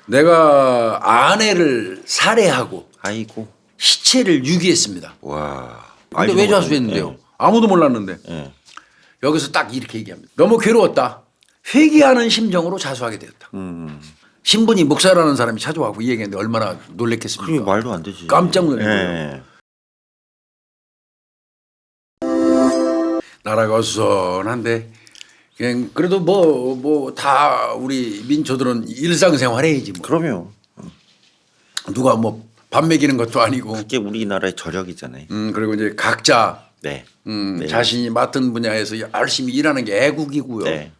내가 아내를 살해하고 아이고. 시체를 유기했습니다. 와. 근데 알지도 왜 못하네. 자수했는데요? 아무도 몰랐는데. 예. 여기서 딱 이렇게 얘기합니다. 너무 괴로웠다. 회개하는 심정으로 자수하게 되었다. 신분이 목사라는 사람이 찾아와고 이 얘기했는데 얼마나 놀랬겠습니까? 그게 말도 안 되지. 깜짝 놀랐고요. 예. 나라가 어수선한데 그냥 그래도 뭐 다 우리 민초들은 일상생활 해야지 뭐. 그럼요. 누가 뭐 밥 먹이는 것도 아니고. 그게 우리나라의 저력이잖아요. 그리고 이제 각자 네. 네. 자신이 맡은 분야에서 열심히 일하는 게 애국이고요. 네.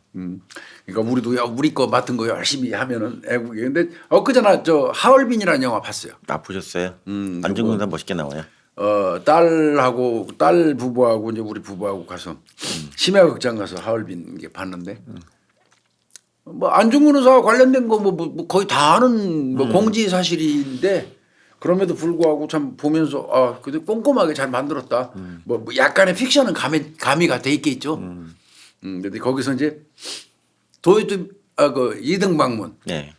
그러니까 우리도 우리 거 맡은 거 열심히 하면은 애국이. 근데 엊그제나 저 하얼빈이라는 영화 봤어요. 아 보셨어요? 안중근 사 멋있게 나와요. 딸 부부하고 이제 우리 부부하고 가서 심야극장 가서 하얼빈 게 봤는데 뭐 안중근 의사 관련된 거 뭐 거의 다 아는 뭐 공지 사실인데 그럼에도 불구하고 참 보면서 그래도 꼼꼼하게 잘 만들었다. 뭐 약간의 픽션은 가미가 돼 있겠죠. 근데 거기서 이제 도요토 그 이등박문. 네.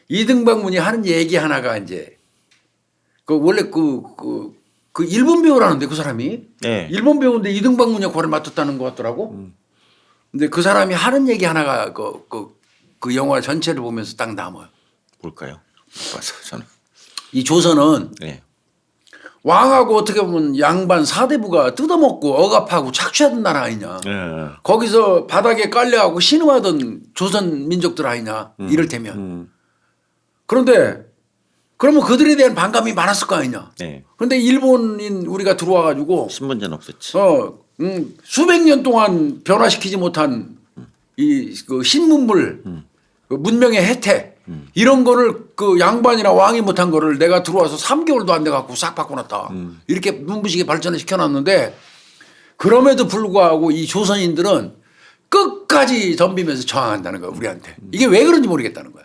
이등박문이 하는 얘기 하나가 이제 그 원래 그 일본 배우라는데 그 사람이 네. 일본 배우인데 이등박문 역할을 맡았다는 것 같더라고. 근데 그 사람이 하는 얘기 하나가 그 영화 전체를 보면서 딱 남아요. 뭘까요? 못 봐서 저는. 이 조선은 네. 왕하고 어떻게 보면 양반 사대부가 뜯어먹고 억압하고 착취하던 나라 아니냐. 네. 거기서 바닥에 깔려하고 신음하던 조선 민족들 아니냐. 이를테면. 그런데 그러면 그들에 대한 반감이 많았을 거 아니냐. 네. 그런데 일본인 우리가 들어와 가지고 신분제는 없었지. 수백 년 동안 변화시키지 못한 그 신문물 그 문명의 혜택 이런 거를 그 양반이나 왕이 못한 거를 내가 들어와서 3개월도 안 돼 갖고 싹 바꿔놨다. 이렇게 눈부시게 발전을 시켜놨는데 그럼에도 불구하고 이 조선인들은 끝까지 덤비면서 저항한다는 거야 우리한테. 이게 왜 그런지 모르겠다는 거야.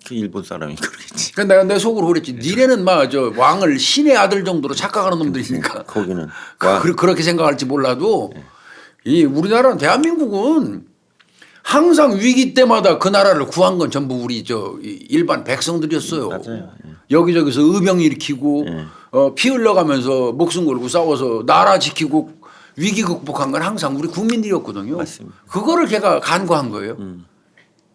그 일본 사람이 그러겠지. 그러니까 내가 내 속으로 그랬지. 니네는 막 저 왕을 신의 아들 정도로 착각하는 놈들이니까. 거기는 그렇게 생각할지 몰라도 이 우리나라는 대한민국은 항상 위기 때마다 그 나라를 구한 건 전부 우리 저 일반 백성들이었어요. 맞아요. 여기저기서 의병 일으키고 피 흘려가면서 목숨 걸고 싸워서 나라 지키고 위기 극복한 건 항상 우리 국민들이었거든요. 맞습니다. 그거를 걔가 간과한 거예요.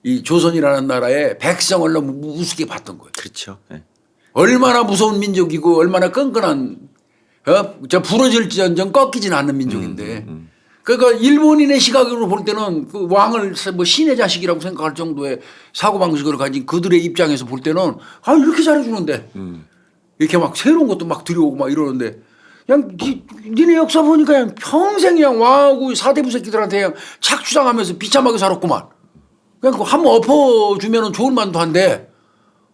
이 조선이라는 나라에 백성을 너무 우습게 봤던 거예요. 그렇죠. 네. 얼마나 무서운 민족이고 얼마나 끈끈한 저 부러질지언정 꺾이진 않는 민족인데 그러니까 일본인의 시각으로 볼 때는 그 왕을 뭐 신의 자식이라고 생각할 정도의 사고방식을 가진 그들의 입장에서 볼 때는 이렇게 잘해주는데 이렇게 막 새로운 것도 막 들여오고 막 이러는데 그냥 니네 역사 보니까 그냥 평생 그냥 왕하고 사대부 새끼들한테 그냥 착취당하면서 비참하게 살았구만. 그냥 그 한번 엎어주면 좋을 만도 한데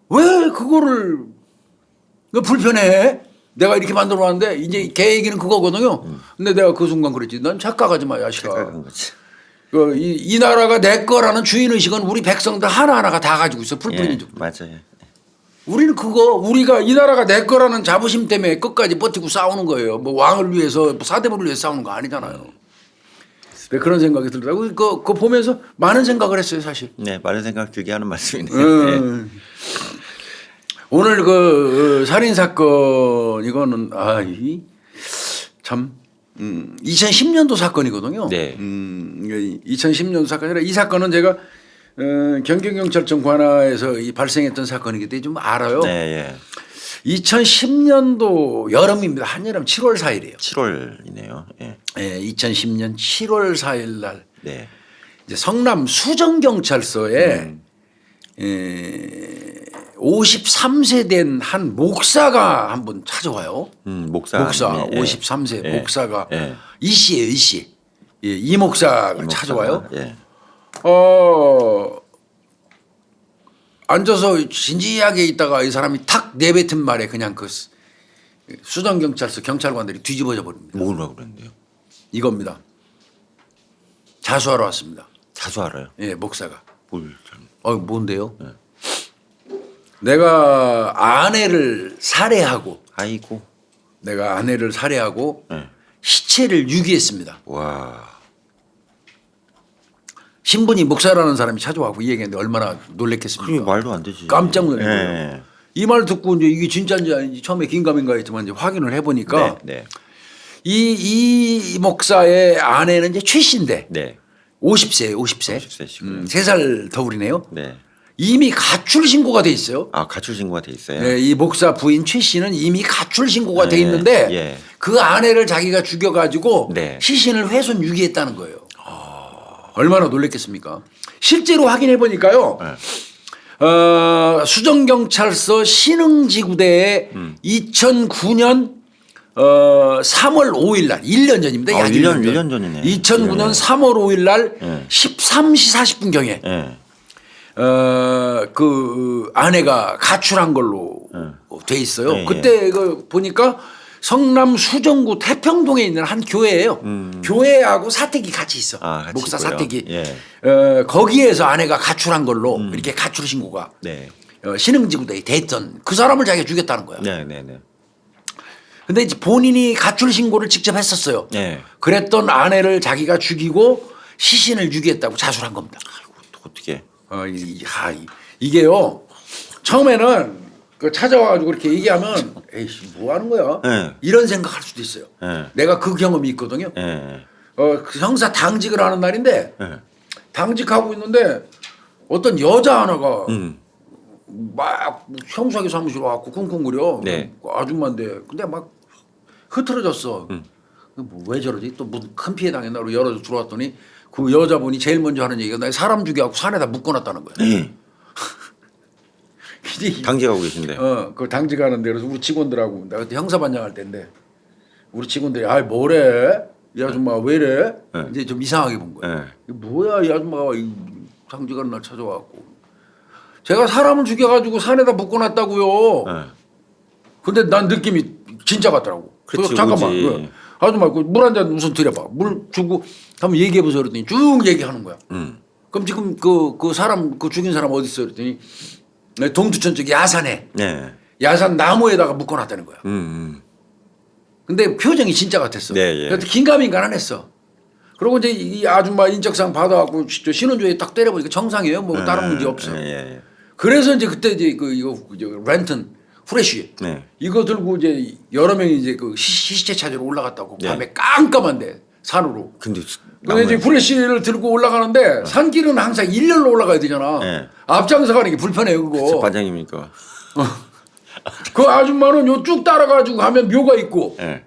왜 그거를 불편해? 내가 이렇게 만들어 놨는데 이제 걔 얘기는 그거거든요. 근데 내가 그 순간 그랬지. 넌 착각하지 마, 야식아. 착각한 거지. 이 나라가 내 거라는 주인의식은 우리 백성들 하나하나가 다 가지고 있어. 풀뿌리 민족. 맞아요. 우리는 우리가 이 나라가 내 거라는 자부심 때문에 끝까지 버티고 싸우는 거예요. 뭐 왕을 위해서 사대부를 위해서 싸우는 거 아니잖아요. 그런 생각이 들더라고요. 그거 보면서 많은 생각을 했어요, 사실. 네, 많은 생각 들게 하는 말씀이네요. 네. 오늘 그 살인 사건 이거는 참 2010년도 사건이거든요. 네. 2010년도 사건이라 이 사건은 제가 경기경찰청 관하에서 발생했던 사건이기 때문에 좀 알아요. 네, 2010년도 여름입니다. 한여름 7월 4일이에요. 7월이네요. 예. 네, 2010년 7월 4일 날 네. 이제 성남 수정경찰서에 53세 된 한 목사가 한 분 찾아와요. 목사. 네. 53세 목사가 이 씨예요, 이 씨. 예, 이 목사가 찾아와요. 예. 앉아서 진지하게 있다가 이 사람이 탁 내뱉은 말에 그냥 그 수정경찰서 경찰관들이 뒤집어져 버립니다. 뭐라고 그랬는데요? 이겁니다. 자수하러 왔습니다. 자수하러요? 예, 목사가. 뭔데요? 뭔데요? 내가 아내를 살해하고 아이고. 내가 아내를 살해하고 시체를 유기했습니다. 와. 신분이 목사라는 사람이 찾아와고 이 얘기했는데 얼마나 놀랬겠습니까? 그게 말도 안 되지. 깜짝 놀란 예. 거예요. 이 말 듣고 이제 이게 진짜인지 아닌지 처음에 긴가민가 했지만 이제 확인을 해보니까 네. 이 목사의 아내는 이제 최 씨인데 네. 50세예요. 50세. 50세시군요. 3살 더 어리네요. 네. 이미 가출 신고가 돼 있어요. 아 가출 신고가 돼 있어요. 네, 이 목사 부인 최 씨는 이미 가출 신고가 돼 네, 있는데 예. 그 아내를 자기가 죽여가지고 네. 시신을 훼손 유기했다는 거예요. 얼마나 놀랬겠습니까? 실제로 확인해 보니까요. 수정경찰서 신흥지구대에 2009년 3월 5일 날 1년 전입니다. 아, 약 1년 1년 전이네. 2009년 3월 5일 날 예. 13시 40분경에 예. 그 아내가 가출한 걸로 돼 있어요. 예, 그때 그 보니까 성남 수정구 태평동에 있는 한 교회예요. 교회하고 사택이 같이 있어. 아, 같이 목사 있고요. 사택이. 예. 거기에서 아내가 가출한 걸로 이렇게 가출 신고가 네. 신흥지구대에 됐던 그 사람을 자기가 죽였다는 거야. 네, 네, 네. 근데 이제 본인이 가출 신고를 직접 했었어요. 네. 그랬던 아내를 자기가 죽이고 시신을 유기했다고 자수한 겁니다. 어떻게? 이게요. 처음에는 그 찾아와가지고 그렇게 얘기하면 에이씨 뭐 하는 거야? 네. 이런 생각할 수도 있어요. 네. 내가 그 경험이 있거든요. 예. 그 형사 당직을 하는 날인데 예. 당직하고 있는데 어떤 여자 하나가 음. 막 형사기 사무실 와갖고 쿵쿵거려. 네. 그 아줌마인데 근데 막 흐트러졌어. 뭐 왜 저러지? 또 무슨 큰 피해 당했나? 고 열어서 들어왔더니 그 여자분이 제일 먼저 하는 얘기가 나 사람 죽여갖고 산에다 묶어놨다는 거야. 예. 이제 당직하고 계신데요. 그 당직하는데 그래서 우리 직원들하고 내가 그때 형사반장 할 때인데 우리 직원들이 아 뭐래? 이 아줌마 왜 이래? 네. 이제 좀 이상하게 본 거야. 네. 이게 뭐야 이 아줌마가 당직하는 날 찾아와갖고 제가 사람을 죽여가지고 산에다 묶어놨다고요. 예. 근데 난 느낌이 진짜 같더라고. 그렇지, 잠깐만. 그렇지. 그 아줌마 물 한 잔 우선 드려봐. 물 주고 한번 얘기해보세요. 그랬더니 쭉 얘기하는 거야. 그럼 지금 그 사람 그 죽인 사람 어디 있어? 그랬더니 동두천 쪽 야산에 네. 야산 나무에다가 묶어놨다는 거야. 근데 표정이 진짜 같았어. 네, 예. 그래서 긴가민가안했어. 그리고 이제 이 아줌마 인적사항 받아갖고 신혼조에 딱 때려보니까 정상이에요. 뭐 다른 문제 없어. 예. 그래서 이제 그때 이제 이거 랜턴 후레쉬 네. 이거 들고 이제 여러 명이 이제 그 시체 찾으러 올라갔다고 네. 밤에 깜깜한데 산으로. 근데 근데 이제 후레쉬를 들고 올라가는데 산길은 항상 일렬로 올라가야 되잖아. 네. 앞장서 가는 게 불편해요 그거. 반장님이니까. 그 아줌마는 요 쭉 따라가지고 가면 묘가 있고 예.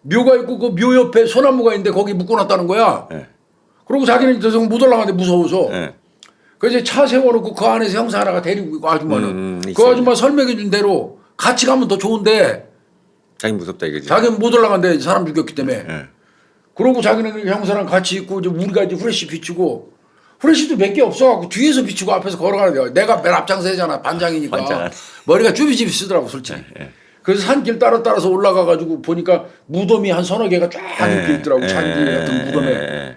묘가 있고 그 묘 옆에 소나무가 있는데 거기 묶어놨다는 거야. 예. 그리고 자기는 더 이상 못 올라가는데 무서워서. 예. 그 이제 차 세워놓고 그 안에서 형사 하나가 데리고 있고 아줌마는 그 있어요. 아줌마 설명해 준 대로 같이 가면 더 좋은데 자기 무섭다 이거지. 자기는 못 올라간대 사람 죽였기 때문에. 예. 그러고 자기는 그 형사랑 같이 있고 이제 우리가 이제 후레쉬 비추고 후레쉬도 몇 개 없어갖고 뒤에서 비추고 앞에서 걸어가는데 내가 맨 앞장서 해잖아 반장이니까 반장. 머리가 쭈비쭈비 쓰더라고 솔직히. 예. 그래서 산길 따라서 올라가가지고 보니까 무덤이 한 서너 개가 쫙 이렇게 있더라고 잔디 같은 무덤에. 예.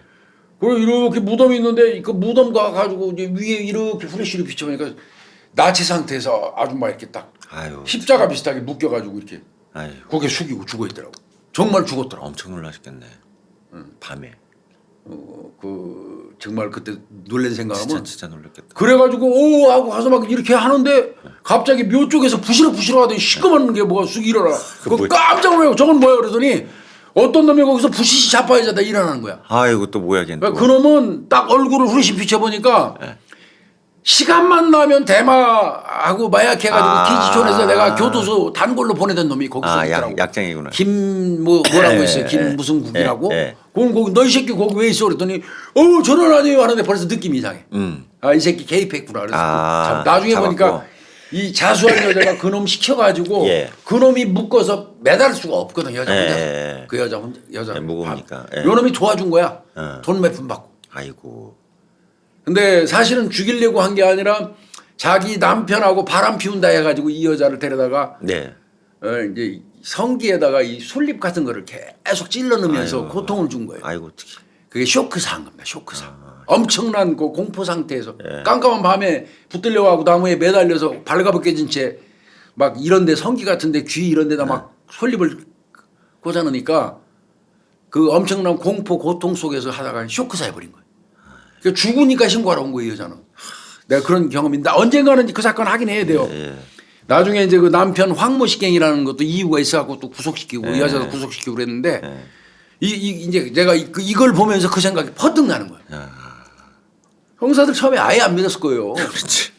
그리고 이렇게 무덤이 있는데 그 무덤 가가지고 이제 위에 이렇게 후레쉬를 비춰보니까 나체 상태에서 아줌마 이렇게 딱 아유. 십자가 비슷하게 묶여가지고 이렇게 아유. 고개 숙이고 죽어 있더라고. 정말 죽었더라고. 엄청 놀라셨겠네. 밤에. 그 정말 그때 놀란 생각하면 진짜 놀랐겠다. 그래가지고 오 하고 가서 막 이렇게 하는데 갑자기 묘 쪽에서 부시럭부시럭 하더니 시꺼먼 게 뭐가 쑥 일어나. 그거 뭐야? 깜짝 놀라고 저건 뭐야 그러더니 어떤 놈이 거기서 부시시 자빠져다 일어나는 거야. 아이고 또 뭐야 걔는. 또. 그놈은 딱 얼굴을 후레쉬 비춰보니까 네. 시간만 나면 대마하고 마약해가지고 기지촌에서 내가 교도소 단골로 보내던 놈이 거기서 있더라고. 약장이구나. 김 뭐라고 있어요. 김 무슨 국이라고. 그럼 거기 너 이 새끼 거기 왜 있어 그랬더니 저는 아니에요 하는데 벌써 느낌이 이상해. 이 새끼 개입했구나. 그래서 나중에 잡았고. 보니까 이 자수한 여자가 그놈 시켜가지고 예. 그놈이 묶어서 매달 수가 없거든 여자 혼자. 예. 그 여자 무거우니까. 예. 요 놈이 도와준 거야. 돈 몇 푼 받고. 아이고. 근데 사실은 죽이려고 한 게 아니라 자기 남편하고 바람 피운다 해가지고 이 여자를 데려다가 네. 이제 성기에다가 이 솔잎 같은 거를 계속 찔러 넣으면서 아이고. 고통을 준 거예요. 아이고 어떻게. 그게 쇼크사인 겁니다. 쇼크사. 엄청난 그 공포 상태에서 예. 깜깜한 밤에 붙들려가고 나무에 매달려서 발가벗겨진 채 막 이런데 성기 같은데 귀 이런데다 막 솔잎을 꽂아놓으니까 그 엄청난 공포 고통 속에서 하다가 쇼크사 해버린 거예요. 그러니까 죽으니까 신고하러 온 거예요, 여자는. 내가 그런 경험인데 언젠가는 그 사건 하긴 해야 돼요. 예. 나중에 이제 그 남편 황모식행이라는 것도 이유가 있어갖고 또 구속시키고 예. 여자도 구속시키고 그랬는데 예. 이제 내가 이걸 보면서 그 생각이 퍼뜩 나는 거야. 아. 형사들 처음에 아예 안 믿었을 거예요. 그렇지.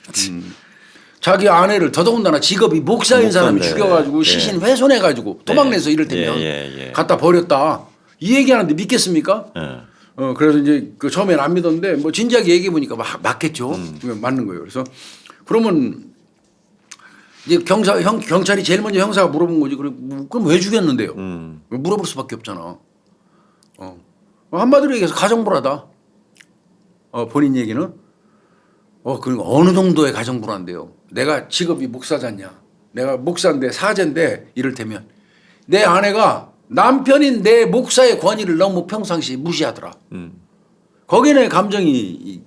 자기 아내를 더더군다나 직업이 목사인 사람이 목사인데. 죽여가지고 예. 시신 훼손해가지고 도망내서 이를테면 예. 갖다 버렸다. 이 얘기하는데 믿겠습니까? 예. 그래서 이제 그 처음엔 안 믿었는데 뭐 진지하게 얘기해 보니까 맞겠죠. 맞는 거예요. 그래서 그러면 이제 경찰이 제일 먼저 형사가 물어본 거지. 그럼 왜 죽였는데요? 물어볼 수밖에 없잖아. 한마디로 얘기해서 가정불화다. 본인 얘기는 그러니까 어느 정도의 가정불화인데요. 내가 직업이 목사잖냐. 내가 목사인데 사제인데 이를테면 내 아내가 남편인 내 목사의 권위를 너무 평상시 무시하더라. 거기에 내 감정이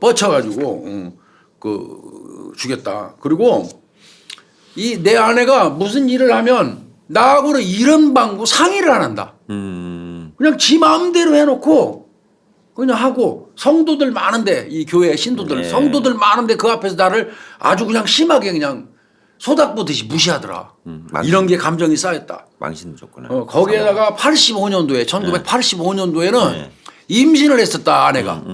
뻗쳐가지고 죽였다. 그리고 이 내 아내가 무슨 일을 하면 나하고는 이런 방구 상의를 안 한다. 그냥 지 마음대로 해놓고 그냥 하고 성도들 많은데 이 교회 신도들 네. 성도들 많은데 그 앞에서 나를 아주 그냥 심하게 그냥 소닥보듯이 무시하더라. 이런 게 감정이 쌓였다. 망신 줬구나. 거기에다가 85년도에 1985년도에는 네. 임신을 했었다 아내가.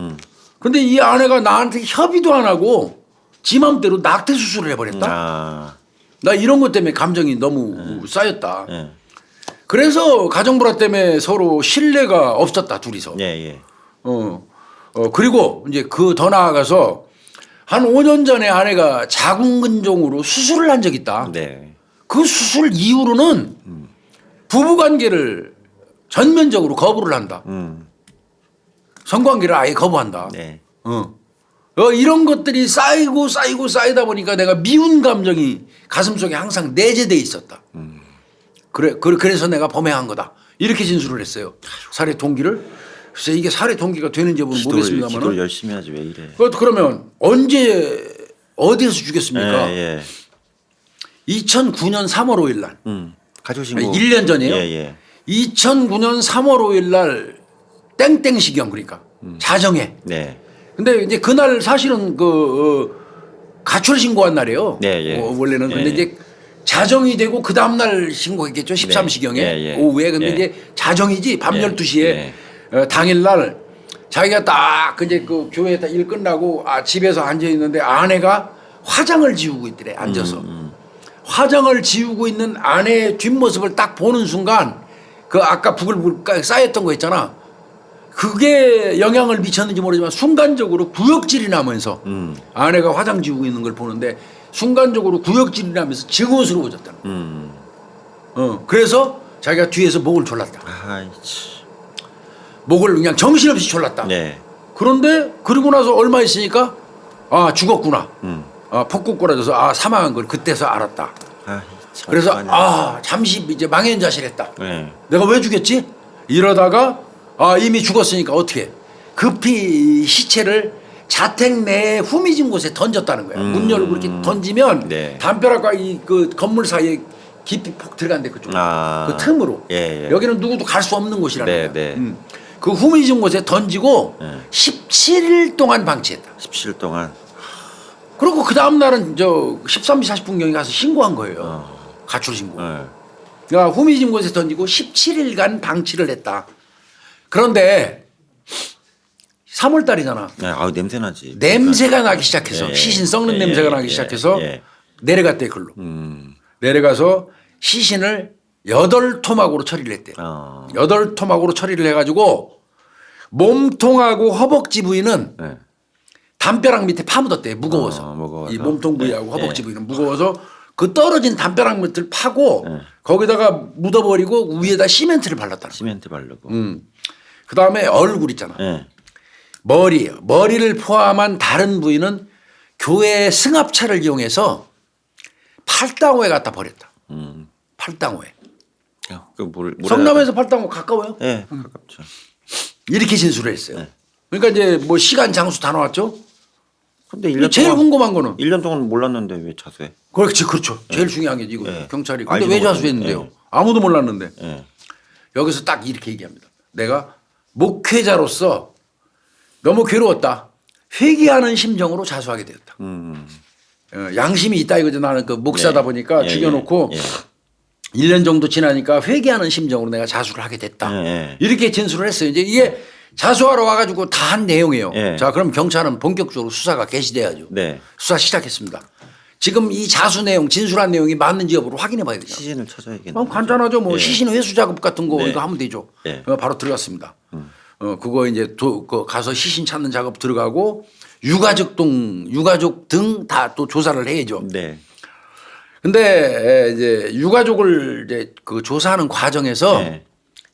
근데 이 아내가 나한테 협의도 안 하고 지 맘대로 낙태 수술을 해버렸다. 아. 나 이런 것 때문에 감정이 너무 쌓였다. 예. 그래서 가정불화 때문에 서로 신뢰가 없었다 둘이서. 예. 그리고 이제 그 더 나아가서 한 5년 전에 아내가 자궁근종으로 수술을 한 적이 있다. 네. 그 수술 이후로는 부부관계를 전면적으로 거부를 한다. 성관계를 아예 거부한다. 네. 이런 것들이 쌓이다 보니까 내가 미운 감정이 가슴속에 항상 내재돼 있었다. 그래서 내가 범행한 거다. 이렇게 진술을 했어요. 살해 동기를. 글쎄 이게 살해 동기가 되는지 모르겠습니다만. 기도를 열심히 하지 왜 이래. 그러면 언제 어디에서 죽였습니까? 예. 2009년 3월 5일 날. 가족신고. 1년 전이에요. 예. 2009년 3월 5일 날 땡땡시경 그러니까 자정에. 네. 근데 이제 그날 사실은 가출 신고한 날이에요. 네. 원래는 근데 예. 이제 자정이 되고 그 다음 날 신고했겠죠. 13시경에 예. 오후에. 근데 예. 이제 자정이지 밤 예. 12시에 예. 당일 날 자기가 딱 이제 그 교회 다 일 끝나고 집에서 앉아 있는데 아내가 화장을 지우고 있더래 앉아서. 화장을 지우고 있는 아내의 뒷모습을 딱 보는 순간 그 아까 부글부글 쌓였던 거 있잖아. 그게 영향을 미쳤는지 모르지만 순간적으로 구역질이 나면서 아내가 화장 지우고 있는 걸 보는데 순간적으로 구역질이 나면서 증오스러워졌다는 거야. 그래서 자기가 뒤에서 목을 졸랐다. 아이치. 목을 그냥 정신없이 졸랐다. 네. 그런데 그러고 나서 얼마 있으니까 죽었구나. 폭국 꼬라져서 사망한 걸 그때서 알았다. 그래서 잠시 이제 망연자실했다. 네. 내가 왜 죽였지? 이러다가 이미 죽었으니까 어떻게 급히 시체를 자택 내 후미진 곳에 던졌다는 거야. 문 열고 이렇게 던지면 네. 담벼락과 그 건물 사이에 깊이 폭 들어간대 그쪽. 그 틈으로. 예. 여기는 누구도 갈 수 없는 곳이라는 네. 거야. 그 후미진 곳에 던지고 17일 동안 방치했다. 17일 동안. 그리고 그 다음 날은 13시 40분경에 가서 신고한 거예요. 가출 신고. 그러니까 후미진 곳에 던지고 17일간 방치를 했다. 그런데 3월 달이잖아. 네. 냄새 나지. 냄새가 나기 시작해서 예. 시신 썩는 예. 냄새가 나기 예. 시작해서 예. 내려갔대 글로. 내려가서 시신을 8토막으로 처리를 했대. 8토막으로 처리를 해가지고 몸통하고 허벅지 부위는 네. 담벼락 밑에 파묻었대. 무거워서. 무거워서. 이 몸통 부위하고 네. 허벅지 부위는 무거워서 그 떨어진 담벼락 밑을 파고 거기다가 묻어버리고 위에다 시멘트를 발랐다. 시멘트 바르고. 그 다음에 얼굴 있잖아. 네. 머리를 포함한 다른 부위는 교회 승합차를 이용해서 팔당호에 갖다 버렸다. 팔당호에. 성남에서 팔당호 가까워요? 네, 가깝죠. 이렇게 진술을 했어요. 네. 그러니까 이제 뭐 시간 장수 다 나왔죠. 근데 1년 제일 동안, 궁금한 거는 1년 동안 몰랐는데 왜 자수해? 그렇죠. 제일 중요한 게 이거 네. 경찰이. 근데 알지도 왜 못하는데. 자수했는데요? 네. 아무도 몰랐는데. 네. 여기서 딱 이렇게 얘기합니다. 내가 목회자로서 너무 괴로웠다. 회개하는 심정으로 자수하게 되었다. 양심이 있다 이거죠. 나는 그 목사다 네. 보니까 예, 죽여놓고 예. 1년 정도 지나니까 회개하는 심정으로 내가 자수를 하게 됐다. 예. 이렇게 진술을 했어요. 이제 이게 자수하러 와가지고 다 한 내용이에요. 예. 자, 그럼 경찰은 본격적으로 수사가 개시돼야죠. 네. 수사 시작했습니다. 지금 이 자수 내용, 진술한 내용이 맞는지 여부를 확인해 봐야 되죠. 시신을 찾아야겠네요. 간단하죠. 뭐 예. 시신 회수 작업 같은 거 네. 이거 하면 되죠. 예. 바로 들어갔습니다. 그거 이제 그 가서 시신 찾는 작업 들어가고 유가족 등 다 또 조사를 해야죠. 네. 근데 이제 유가족을 이제 그 조사하는 과정에서 네.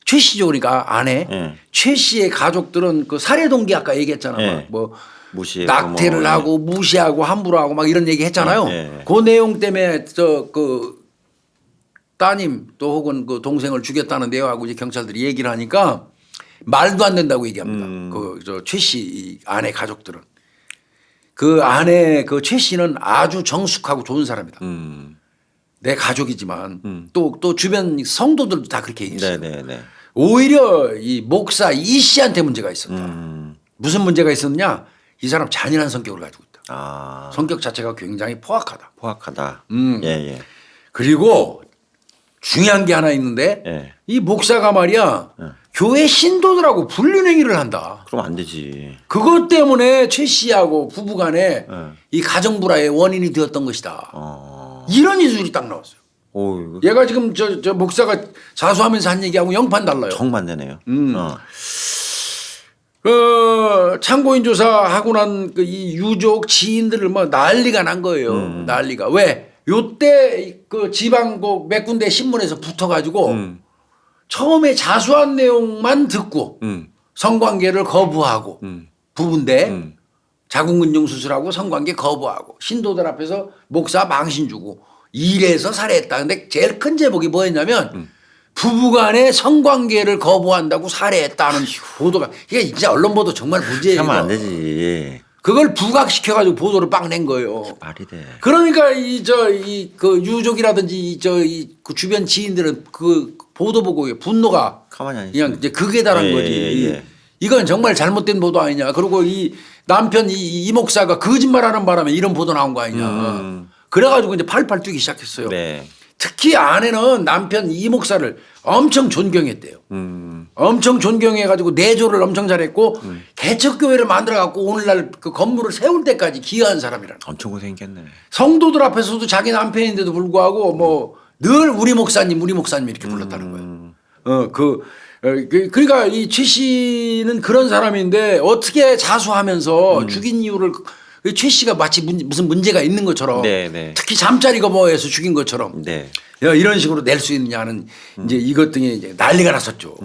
최 씨죠. 그러니까 아내 네. 최 씨의 가족들은 그 살해 동기 아까 얘기했잖아. 네. 뭐 무시했고 낙태를 뭐, 하고 무시하고 함부로 하고 막 이런 얘기 했잖아요. 네. 그 내용 때문에 그 따님 또 혹은 그 동생을 죽였다는 내용하고 이제 경찰들이 얘기를 하니까 말도 안 된다고 얘기합니다. 그 저 최 씨 아내 가족들은 그 아내 그 최 씨는 아주 정숙하고 좋은 사람이다. 내 가족이지만 또 주변 성도들도 다 그렇게 얘기했어요. 네네네. 오히려 이 목사 이 씨한테 문제가 있었다. 무슨 문제가 있었느냐? 이 사람 잔인한 성격을 가지고 있다. 아. 성격 자체가 굉장히 포악하다. 포악하다. 예, 예. 그리고 중요한 게 하나 있는데 예. 이 목사가 말이야 교회 신도들하고 불륜행위를 한다. 그럼 안 되지. 그것 때문에 최 씨하고 부부간에 예. 이 가정불화의 원인이 되었던 것이다. 이런 기술이 딱 나왔어요. 오, 이거 얘가 지금 저 목사가 자수하면서 한 얘기하고 영판 달라요. 정반대네요. 참고인 조사하고 난 그 이 유족 지인들을 뭐 난리가 난 거예요. 난리가. 왜? 요때 그 지방 몇 군데 신문에서 붙어가지고 처음에 자수한 내용만 듣고 성관계를 거부하고 부부인데 자궁근종 수술하고 성관계 거부하고 신도들 앞에서 목사 망신 주고 일해서 살해했다. 근데 제일 큰 제목이 뭐였냐면 부부간의 성관계를 거부한다고 살해했다는 보도가 이게 진짜 언론 보도 정말 문제예요. 하면 안 되지. 그걸 부각시켜가지고 보도를 빵 낸 거예요. 말이 돼. 그러니까 그 유족이라든지 그 주변 지인들은 그 보도 보고 분노가 가만히 안 그냥 이제 극에 달한 예, 거지. 예, 예. 이건 정말 잘못된 보도 아니냐. 그리고 이 남편 이 목사가 거짓말하는 바람에 이런 보도 나온 거 아니냐. 그래가지고 이제 팔팔 뛰기 시작했어요. 네. 특히 아내는 남편 이 목사를 엄청 존경했대요. 엄청 존경해가지고 내조를 엄청 잘했고 개척교회를 만들어갖고 오늘날 그 건물을 세울 때까지 기여한 사람이라는 거예요. 엄청 고생했겠네. 성도들 앞에서도 자기 남편인데도 불구하고 뭐 늘 우리 목사님 이렇게 불렀다는 거예요. 그러니까 이 최 씨는 그런 사람인데 어떻게 자수하면서 죽인 이유를 최 씨가 마치 무슨 문제가 있는 것처럼 네, 네. 특히 잠자리 거부해서 죽인 것처럼 네. 이런 식으로 낼 수 있느냐는 이제 이것 등에 이제 난리가 났었죠.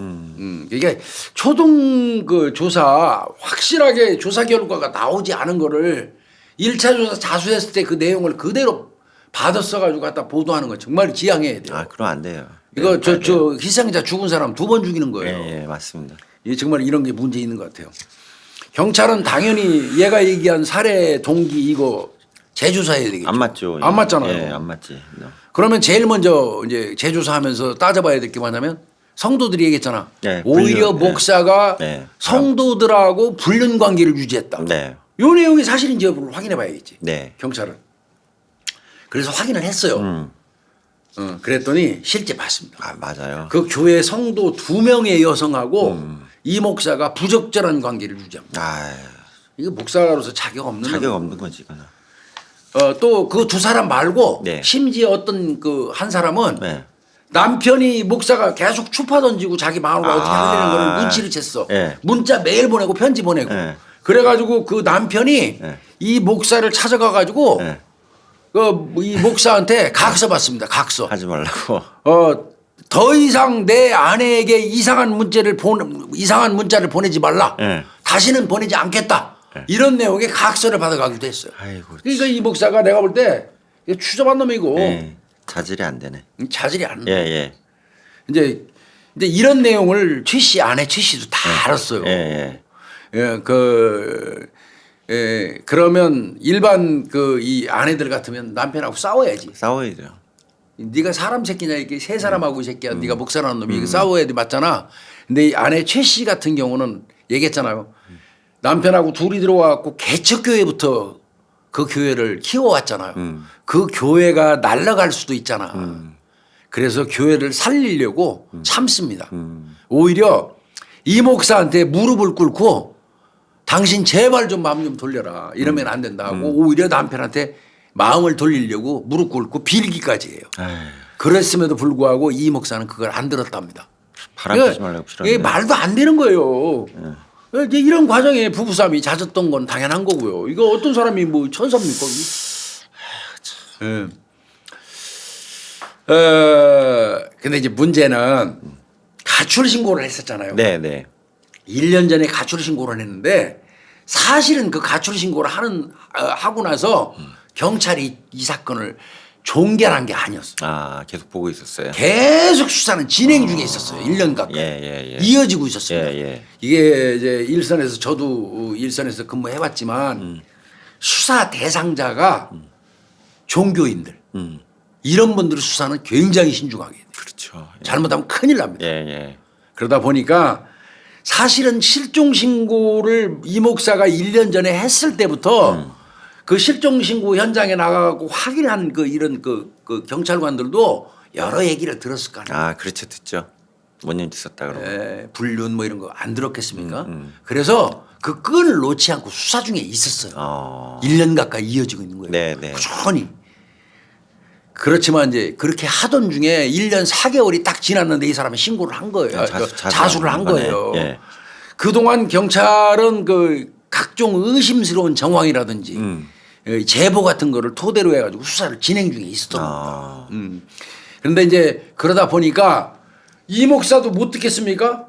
이게 초동 그 조사 확실하게 조사 결과가 나오지 않은 거를 1차 조사 자수했을 때 그 내용을 그대로 받았어 가지고 갖다 보도하는 건 정말 지양해야 돼요. 아, 그럼 안 돼요. 이거 네, 저 희생자 죽은 사람 2번 죽이는 거예요. 예, 예, 맞습니다. 이게 정말 이런 게 문제 있는 것 같아요. 경찰은 당연히 얘가 얘기한 살해 동기 이거 재조사해야 되겠죠. 안 맞죠. 안 맞잖아요. 예, 안 맞지. 네. 그러면 제일 먼저 이제 재조사하면서 따져봐야 될 게 뭐냐면 성도들이 얘기했잖아. 네, 오히려 불륜, 목사가 네. 성도들하고 불륜 관계를 유지했다. 네. 요 내용이 사실인지 여부를 확인해 봐야겠지. 네. 경찰은. 그래서 확인을 했어요. 그랬더니 실제 맞습니다. 아, 맞아요. 그 교회 성도 2명의 여성하고 이 목사가 부적절한 관계를 유지합니다. 아, 이거 목사로서 자격 없는 자격 없는 거지, 이거는. 또 그 2사람 말고 네. 심지어 어떤 그 한 사람은 네. 남편이 목사가 계속 추파 던지고 자기 마음으로 어떻게 하려는 거를 눈치를 챘어. 네. 문자 매일 보내고 편지 보내고. 네. 그래가지고 그 남편이 네. 이 목사를 찾아가가지고 네. 이 목사한테 각서 받습니다. 각서. 하지 말라고. 더 이상 내 아내에게 이상한 문자를 보내지 말라. 네. 다시는 보내지 않겠다. 이런 내용의 각서를 받아가기도 했어요. 아이고. 그러니까 이 목사가 내가 볼 때 추접한 놈이고 예. 자질이 안 되네. 자질이 안 예, 나. 예. 이제 이런 내용을 아내 최 씨도 다 알았어요. 예, 예. 그러면 일반 이 아내들 같으면 남편하고 싸워야지. 싸워야죠. 네가 사람 새끼냐 이렇게 세 사람하고 이 새끼야. 네가 목사라는 놈이 이거 싸워야 돼 맞잖아. 근데 이 아내 최 씨 같은 경우는 얘기했잖아요. 남편하고 둘이 들어와갖고 개척교회부터 그 교회를 키워왔잖아요. 그 교회가 날아갈 수도 있잖아. 그래서 교회를 살리려고 참습니다. 오히려 이 목사한테 무릎을 꿇고 당신 제발 좀 마음 좀 돌려라. 이러면 안 된다고 오히려 남편한테 마음을 돌리려고 무릎 꿇고 빌기까지 해요. 에이, 그랬음에도 불구하고 이 목사는 그걸 안 들었답니다. 바람 피지 말라고 이게 필요한데. 말도 안 되는 거예요. 이제 이런 과정에 부부싸움이 잦았던 건 당연한 거고요. 이거 어떤 사람이 뭐 천사입니까? 예. 근데 이제 문제는 가출 신고를 했었잖아요. 네, 네. 1년 전에 가출 신고를 했는데 사실은 그 가출 신고를 하고 나서 경찰이 이 사건을 종결한 게 아니었어요. 아, 계속 보고 있었어요. 계속 수사는 진행 중에 있었어요. 1년 가까이. 예. 이어지고 있었습니다. 예. 이게 이제 일선에서 저도 일선에서 근무해봤지만 수사 대상자가 종교인들 이런 분들의 수사는 굉장히 신중하게 해요. 그렇죠. 잘못하면 큰일 납니다. 예. 그러다 보니까 사실은 실종 신고를 이 목사가 1년 전에 했을 때부터 그 실종 신고 현장에 나가고 확인한 그 이런 그 경찰관들도 여러 얘기를 들었을 거 아니에요. 아, 그렇죠. 듣죠. 뭔일 있었다 그러고. 예, 불륜 뭐 이런 거 안 들었겠습니까? 그래서 그 끈을 놓지 않고 수사 중에 있었어요. 1년 가까이 이어지고 있는 거예요. 네. 꾸준히. 그렇지만 이제 그렇게 하던 중에 1년 4개월이 딱 지났는데 이 사람이 신고를 한 거예요. 자수를 한 거예요. 예. 그동안 경찰은 그 각종 의심스러운 정황이라든지 제보 같은 거를 토대로 해가지고 수사를 진행 중에 있었던 겁니다. 그런데 이제 그러다 보니까 이 목사도 못 듣겠습니까?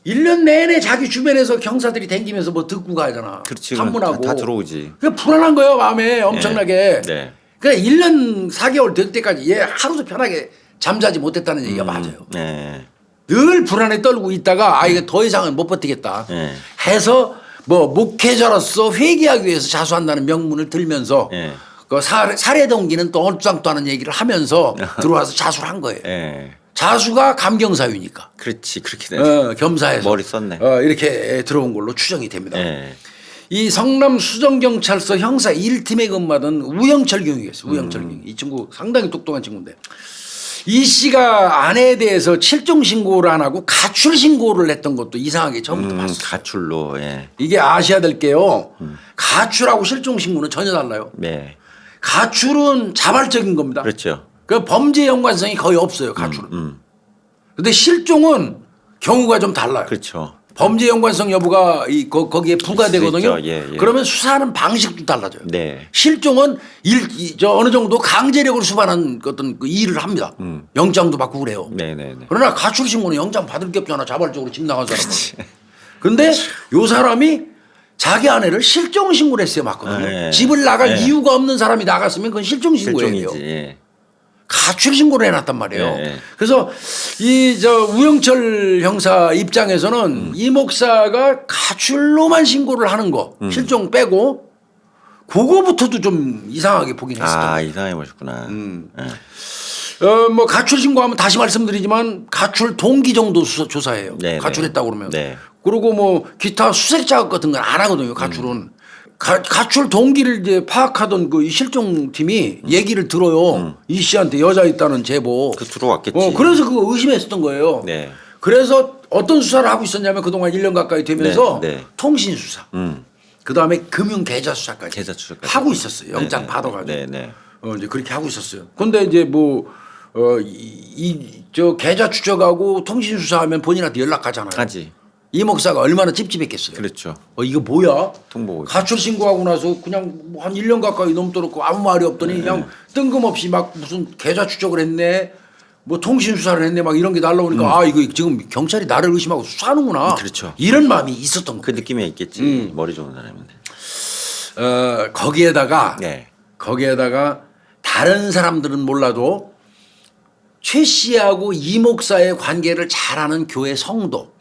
1년 내내 자기 주변에서 경사들이 댕기면서 뭐 듣고 가잖아. 그렇지. 탐문하고. 다 들어오지. 그러니까 불안한 거예요, 마음에 엄청나게. 네. 그러니까 1년 4개월 될 때까지 얘 하루도 편하게 잠자지 못했다는 얘기가 맞아요. 네. 늘 불안에 떨고 있다가 아 이거 더 이상은 못 버티겠다 네. 해서 뭐 목회자로서 회개하기 위해서 자수한다는 명분을 들면서 네. 그 살해 동기는 또 얼짱도 하는 얘기를 하면서 들어와서 자수를 한 거예요. 예. 자수가 감경사유니까. 그렇지. 그렇게 되네. 겸사해서 머리 썼네. 이렇게 들어온 걸로 추정이 됩니다. 예. 이 성남 수정경찰서 형사 1팀에 근무하던 우영철 경위였어요. 우영철 경위. 이 친구 상당히 똑똑한 친구인데 이 씨가 아내에 대해서 실종 신고를 안 하고 가출 신고를 했던 것도 이상하게 처음부터 봤어요. 가출로. 예. 이게 아셔야 될 게요. 가출하고 실종 신고는 전혀 달라요. 네. 가출은 자발적인 겁니다. 그렇죠. 그 범죄 연관성이 거의 없어요. 가출은. 근데 실종은 경우가 좀 달라요. 그렇죠. 범죄 연관성 여부가 거기에 부과되거든요. 있죠. 예. 그러면 수사하는 방식도 달라져요. 네. 실종은 어느 정도 강제력을 수반한 어떤 그 일을 합니다. 영장도 받고 그래요. 네네네. 그러나 가출 신고는 영장 받을 게 없잖아. 자발적으로 집 나간 사람은. 그런데 요 사람이 자기 아내를 실종 신고를 했어요. 맞거든요. 네. 집을 나갈 네. 이유가 없는 사람이 나갔으면 그건 실종 신고예요. 실종이지. 예. 가출 신고를 해놨단 말이에요. 네. 그래서 우영철 형사 입장에서는 이 목사가 가출로만 신고를 하는 거 실종 빼고 그거부터도 좀 이상하게 보긴 했었던 아, 거예요. 이상해 보셨구나. 뭐 가출 신고하면 다시 말씀드리지만 가출 동기 정도 조사해요. 네, 가출했다고 그러면. 네. 그리고 뭐 기타 수색 작업 같은 건 안 하거든요. 가출은. 가출 동기를 이제 파악하던 그 실종팀이 얘기를 들어요. 이 씨한테 여자 있다는 제보. 그 들어왔겠지. 그래서 그거 의심했었던 거예요. 네. 그래서 어떤 수사를 하고 있었냐면 그동안 1년 가까이 되면서 네, 네. 통신 수사. 그다음에 금융 계좌 수사까지 계좌 추적까지 하고 있었어요. 영장 네, 받아가지고. 네. 이제 그렇게 하고 있었어요. 근데 이제 저 계좌 추적하고 통신 수사하면 본인한테 연락하잖아요. 하지. 이 목사가 얼마나 찝찝했겠어요. 그렇죠. 이거 뭐야? 통보고. 가출 신고하고 나서 그냥 한 1년 가까이 넘도록 아무 말이 없더니 그냥 뜬금없이 막 무슨 계좌 추적을 했네. 뭐 통신 수사를 했네. 막 이런 게 날라오니까 아 이거 지금 경찰이 나를 의심하고 수사하는구나. 그렇죠. 이런 마음이 있었던 그 거예요. 느낌이 있겠지. 머리 좋은 사람인데. 거기에다가 네. 다른 사람들은 몰라도 최 씨하고 이 목사의 관계를 잘 아는 교회 성도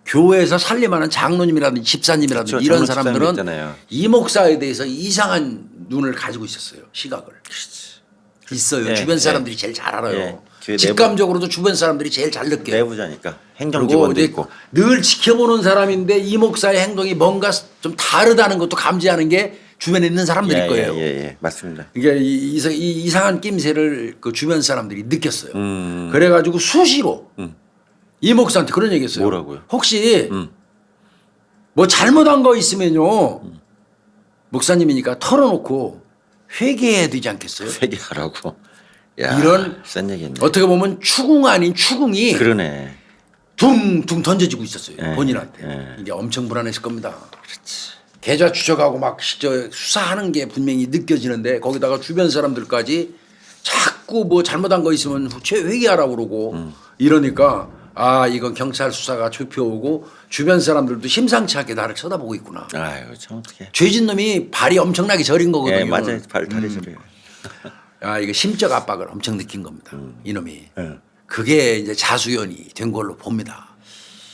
교회에서 살림하는 장로님이라든지 집사님이라든지 그렇죠. 이런 장로 사람들은 집사님 있잖아요. 이 목사에 대해서 이상한 눈을 가지고 있었어요. 시각을. 있어요. 예, 주변 사람들이 예. 제일 잘 알아요. 예. 교회 직감적으로도 주변 사람들이 제일 잘 느껴요. 내부자니까 그리고 행정직원도 이제 있고. 늘 지켜보는 사람인데 이 목사의 행동이 뭔가 좀 다르다는 것도 감지하는 게 주변에 있는 사람들일 거예요. 예. 맞습니다. 이게 이 이상한 낌새를 그 주변 사람들이 느꼈어요. 그래가지고 수시로 이 목사한테 그런 얘기했어요. 뭐라고요? 혹시 뭐 잘못한 거 있으면요 목사님이니까 털어놓고 회개해야 되지 않겠어요? 회개하라고. 야, 이런 센 얘기네. 어떻게 보면 추궁 아닌 추궁이 그러네. 둥둥 던져지고 있었어요. 예, 본인한테. 예. 이게 엄청 불안했을 겁니다. 계좌 추적하고 막 수사하는 게 분명히 느껴지는데 거기다가 주변 사람들까지 자꾸 뭐 잘못한 거 있으면 회개하라고 그러고 이러니까 아 이건 경찰 수사가 좁혀오고 주변 사람들도 심상치 않게 나를 쳐다보고 있구나. 아유 참 어떡해. 죄진 놈이 발이 엄청나게 저린 거거든요. 예, 맞아요. 발탈이 소리요. 아 이게 심적 압박을 엄청 느낀 겁니다. 이놈이. 예. 그게 이제 자수연이 된 걸로 봅니다.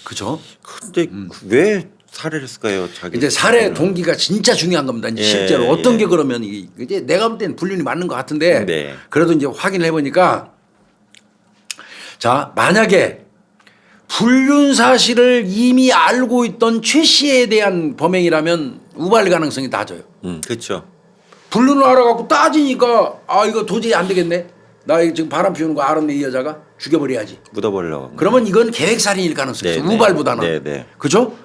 그죠? 근데 왜 살해를 했을까요? 자기. 이제 살해 동기가 진짜 중요한 겁니다. 이제 예, 실제로 어떤 예. 게 그러면 이제 내가 볼 때는 불륜이 맞는 것 같은데 네. 그래도 이제 확인을 해보니까 자 만약에 불륜 사실을 이미 알고 있던 최 씨에 대한 범행이라면 우발 가능성이 낮아요. 그렇죠. 불륜을 알아갖고 따지니까 아 이거 도저히 안 되겠네. 나 이거 지금 바람 피우는 거 알았네 이 여자가 죽여버려야지. 묻어버리려고. 그러면 이건 계획살인일 가능성이 있어요. 네, 우발보다는. 네. 그죠?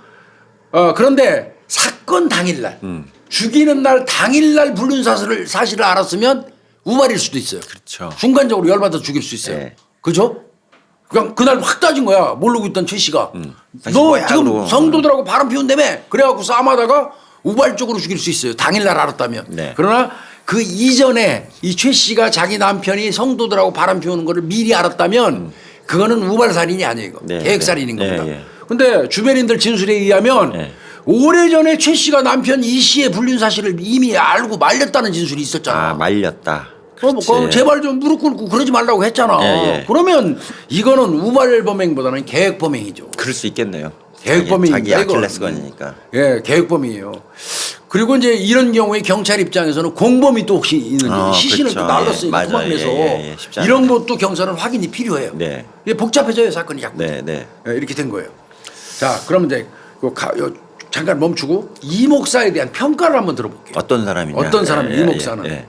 그런데 사건 당일날 죽이는 날 당일날 불륜 사실을 알았으면 우발일 수도 있어요. 그렇죠. 순간적으로 열받아 죽일 수 있어요. 네. 그죠? 그냥 그날 확 따진 거야. 모르고 있던 최 씨가. 다시 너 뭐야, 지금 그러고. 성도들하고 바람 피운다며. 그래갖고 싸움하다가 우발적으로 죽일 수 있어요. 당일날 알았다면. 네. 그러나 그 이전에 이 최 씨가 자기 남편이 성도들하고 바람 피우는 거를 미리 알았다면 그거는 우발살인이 아니에요. 이거. 네, 계획살인인 네. 겁니다. 예. 근데 주변인들 진술에 의하면 네. 오래전에 최 씨가 남편 이 씨의 불륜 사실을 이미 알고 말렸다는 진술이 있었잖아. 아 말렸다. 그럼 그렇지. 제발 좀 무릎 꿇고 그러지 말라고 했잖아. 예. 그러면 이거는 우발 범행보다는 계획 범행이죠. 그럴 수 있겠네요. 계획 범행입니다, 자기 이건. 아킬레스건이니까. 예, 계획 범행이에요. 그리고 이제 이런 경우에 경찰 입장에서는 공범이 또 혹시 있는지 시신을 그렇죠. 또 날랐어요. 예, 맞아요. 도망내서 예, 쉽지 이런 않아요. 것도 경찰은 확인이 필요해요. 네. 이게 복잡해져요 사건이 자꾸. 네. 예, 이렇게 된 거예요. 자, 그러면 이제 잠깐 멈추고 이 목사에 대한 평가를 한번 들어볼게요. 어떤 사람이냐. 어떤 사람이 이 목사는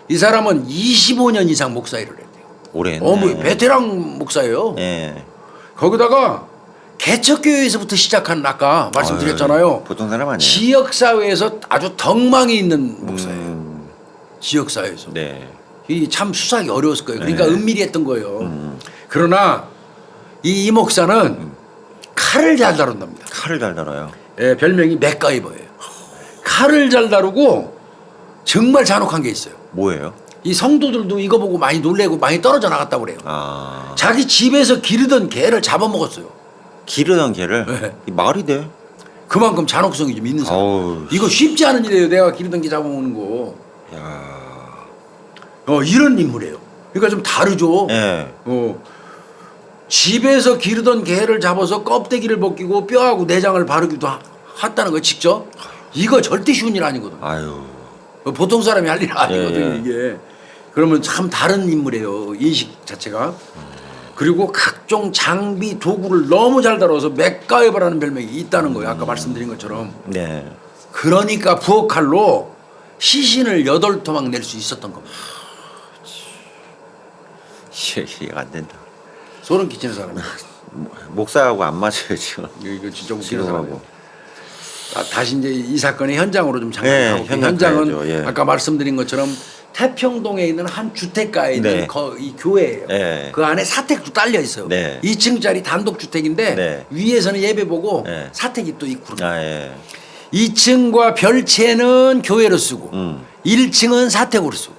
이 사람은 25년 이상 목사 일을 했대요. 오래 했네. 뭐 베테랑 목사예요. 예. 거기다가 개척교회에서부터 시작한 아까 말씀드렸잖아요. 보통 사람 아니에요. 지역사회에서 아주 덕망이 있는 목사예요. 지역사회에서. 네. 이 참 수사하기 어려웠을 거예요. 그러니까 네. 은밀했던 거예요. 그러나 이 목사는 칼을 잘 다룬답니다. 칼을 잘 달아요. 예, 별명이 맥가이버예요. 칼을 잘 다루고 정말 잔혹한 게 있어요. 뭐예요? 이 성도들도 이거 보고 많이 놀래고 많이 떨어져 나갔다고 그래요. 아. 자기 집에서 기르던 개를 잡아먹었어요. 기르던 개를 네. 이 말이 돼. 그만큼 잔혹성이 좀 있는 사람. 어우. 이거 쉽지 않은 일이에요. 내가 기르던 개 잡아먹는 거. 야. 이런 인물이에요. 그러니까 좀 다르죠. 예. 집에서 기르던 개를 잡아서 껍데기를 벗기고 뼈하고 내장을 바르기도 했다는 거예요. 직접. 이거 절대 쉬운 일 아니거든. 아유. 보통 사람이 할 일 아니거든 예. 이게. 그러면 참 다른 인물이에요. 인식 자체가. 그리고 각종 장비 도구를 너무 잘 다뤄서 맥가이버라는 별명이 있다는 거예요. 아까 말씀드린 것처럼. 네. 그러니까 부엌칼로 시신을 8토막 낼 수 있었던 겁니다. 이해가 안 된다. 소름 끼치는 사람이에요. 목사하고 안 맞아요 지금. 이거 진짜 웃기는 지루하고. 사람이에요. 다시 이제 이 사건의 현장으로 좀 잠깐 예, 가볼게요. 현장 현장은 가야죠. 예. 아까 말씀드린 것처럼 태평동에 있는 한 주택가에 있는 네. 이 교회예요. 예. 그 안에 사택도 딸려 있어요. 네. 2층짜리 단독 주택인데 네. 위에서는 예배 보고 네. 사택이 또 있고. 아 예. 2층과 별채는 교회로 쓰고 1층은 사택으로 쓰고.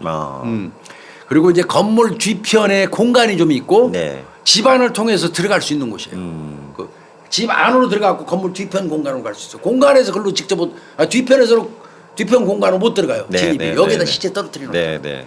그리고 이제 건물 뒤편에 공간이 좀 있고 네. 집안을 통해서 들어갈 수 있는 곳이에요. 그 집 안으로 들어가고 건물 뒤편 공간으로 갈 수 있어요. 공간에서 글로 직접 뒤편에서 뒤편 공간으로 못 들어가요. 네, 진입이. 네, 여기다 네, 시체 떨어뜨리는 네, 네.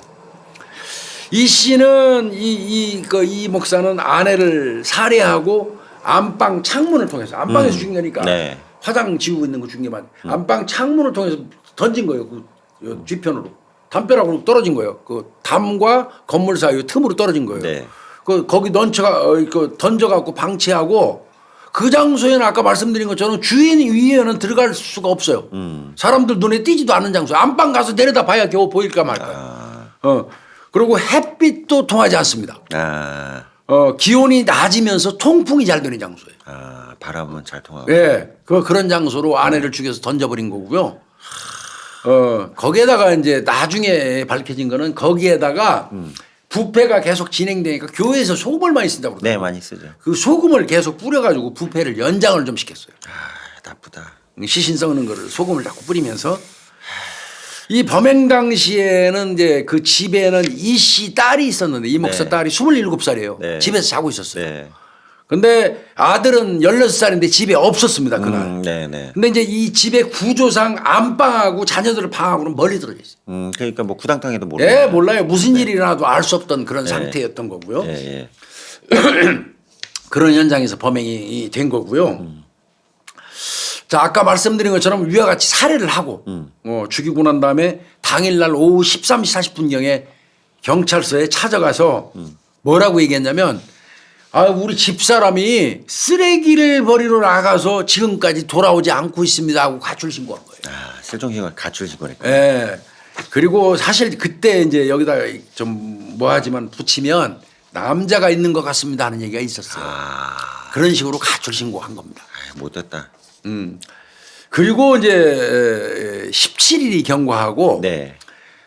이 씨는 이 목사는 아내를 살해하고 안방 창문을 통해서 안방에서 죽인 거니까 네. 화장 지우고 있는 거 죽인 게 맞아요. 안방 창문을 통해서 던진 거예요. 그 뒤편으로. 담벼락으로 떨어진 거예요. 그 담과 건물 사이 틈으로 떨어진 거예요. 네. 거기 던져갖고 방치하고 그 장소에는 아까 말씀드린 것처럼 주인 위에는 들어갈 수가 없어요. 사람들 눈에 띄지도 않는 장소. 안방 가서 내려다 봐야 겨우 보일까 말까. 그리고 햇빛도 통하지 않습니다. 기온이 낮으면서 통풍이 잘 되는 장소예요. 바람은 잘 통하고. 예. 그런 장소로 아내를 죽여서 던져버린 거고요. 거기에다가 이제 나중에 밝혀진 거는 거기에다가 부패가 계속 진행되니까 교회에서 소금을 많이 쓴다고 그러더라고요. 네, 많이 쓰죠. 그 소금을 계속 뿌려가지고 부패를 연장을 좀 시켰어요. 나쁘다. 시신 썩는 거를 소금을 자꾸 뿌리면서 이 범행 당시에는 이제 그 집에는 이 씨 딸이 있었는데 이 목사 네. 딸이 27살이에요. 네. 집에서 자고 있었어요. 네. 근데 아들은 16살인데 집에 없었습니다. 그날. 네네. 근데 이제 이 집의 구조상 안방하고 자녀들 방하고는 멀리 떨어져 있어요. 그러니까 뭐 구당탕에도 모르고. 예, 몰라요. 무슨 일이 일어나도 알 수 없던 그런 상태였던 거고요. 예. 그런 현장에서 범행이 된 거고요. 자, 아까 말씀드린 것처럼 위와 같이 살해를 하고 죽이고 난 다음에 당일날 오후 13시 40분경에 경찰서에 찾아가서 뭐라고 얘기했냐면 우리 집사람이 쓰레기를 버리러 나가서 지금까지 돌아오지 않고 있습니다 하고 가출 신고한 거예요. 실종신고 가출 신고니까. 예. 그리고 사실 그때 이제 여기다 좀 뭐 하지만 붙이면 남자가 있는 것 같습니다 하는 얘기가 있었어요. 그런 식으로 가출 신고한 겁니다. 못됐다. 그리고 이제 17일이 경과하고 네.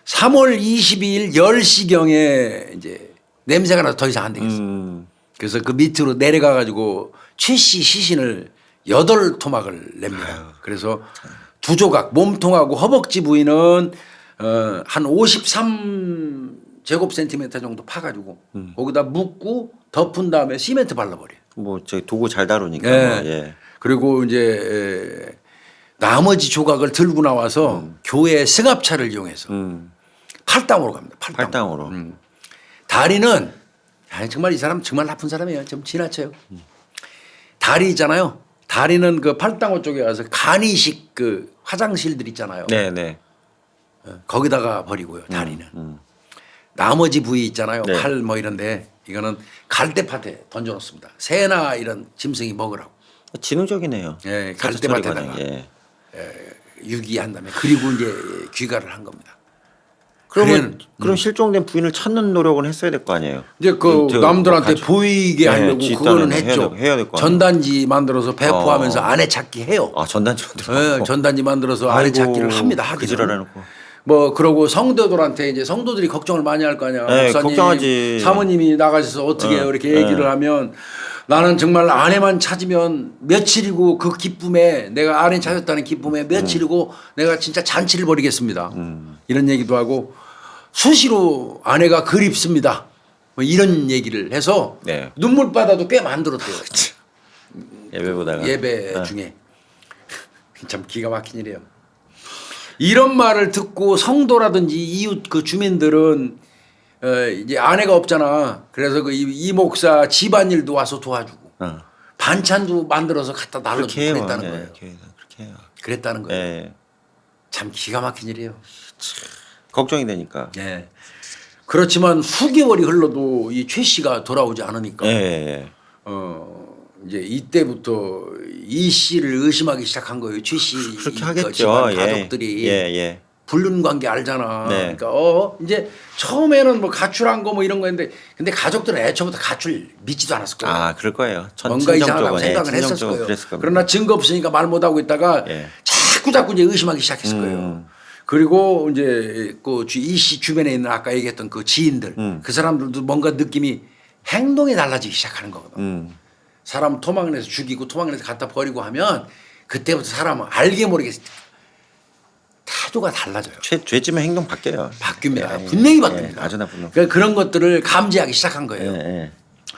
3월 22일 10시경에 이제 냄새가 나서 더 이상 안 되겠어요. 그래서 그 밑으로 내려가 가지고 최 씨 시신을 8토막을 냅니다. 그래서 두 조각 몸통하고 허벅지 부위는 한 53제곱센티미터 정도 파가지고 거기다 묶고 덮은 다음에 시멘트 발라버려요. 뭐 저기 도구 잘 다루니까. 예. 뭐, 예. 그리고 이제 나머지 조각을 들고 나와서 교회 승합차를 이용해서 팔당으로 갑니다. 팔당으로. 다리는 정말 이 사람 정말 나쁜 사람이에요. 좀 지나쳐요. 다리 있잖아요. 다리는 그 팔당호 쪽에 가서 간이식 그 화장실들 있잖아요. 네네. 거기다가 버리고요. 다리는. 나머지 부위 있잖아요. 네. 팔 뭐 이런데 이거는 갈대밭에 던져놓습니다. 새나 이런 짐승이 먹으라고. 지능적이네요. 예, 사체 처리 갈대밭에다가 과정. 예. 유기한 다음에 그리고 이제 귀가를 한 겁니다. 그럼 실종된 부인을 찾는 노력은 했어야 될 거 아니에요. 이제 그 남들한테 보이게 하려고 그거는 뒷단에는 했죠. 해야 될거 아니에요. 전단지 만들어서 배포하면서 아내 찾기 해요. 전단지 예, 전단지 만들어서 아내 찾기를 합니다. 그 지랄 해놓고. 뭐 그러고 성도들한테 이제 성도들이 걱정을 많이 할 거 아니야. 네, 목사님, 걱정하지. 사모님이 나가셔서 어떻게 해요? 이렇게 얘기를 하면 나는 정말 아내만 찾으면 며칠이고 그 기쁨에 내가 아내 찾았다는 기쁨에 며칠이고 내가 진짜 잔치를 벌이겠습니다. 이런 얘기도 하고 수시로 아내가 그립습니다. 뭐 이런 얘기를 해서 네. 눈물바다도 꽤 만들었대요. 예배보다가. 예배 중에. 참 기가 막힌 일이에요. 이런 말을 듣고 성도라든지 이웃 그 주민들은 이제 아내가 없잖아. 그래서 그 이 목사 집안일도 와서 도와주고 반찬도 만들어서 갖다 날려주고 그랬다는 거예요. 그렇게 해요. 그랬다는 거예요. 예. 참 기가 막힌 일이에요. 걱정이 되니까. 네. 그렇지만 수개월이 흘러도 이 최 씨가 돌아오지 않으니까 예. 이제 이때부터 이 씨를 의심하기 시작한 거예요. 최 씨 그렇게 하겠죠. 집안 가족들이 예. 불륜 관계 알잖아. 네. 그러니까 이제 처음에는 뭐 가출한 거 뭐 이런 거였는데 근데 가족들은 애초부터 가출 믿지도 않았을 거예요. 그럴 거예요. 뭔가 이상하다고 생각을 했었을 거예요. 그러나 증거 없으니까 말 못하고 있다가 자꾸 이제 의심하기 시작했을 거예요. 그리고 이제 그 이 씨 주변에 있는 아까 얘기했던 그 지인들 그 사람들도 뭔가 느낌이 행동이 달라지기 시작하는 거거든. 사람 토막내서 죽이고 토막내서 갖다 버리고 하면 그때부터 사람은 알게 모르게 태도가 달라져요. 죄지면 행동 바뀌어요. 바뀝니다. 분명히 바뀝니다. 아주 나쁜 놈. 그러니까 그런 것들을 감지하기 시작한 거예요.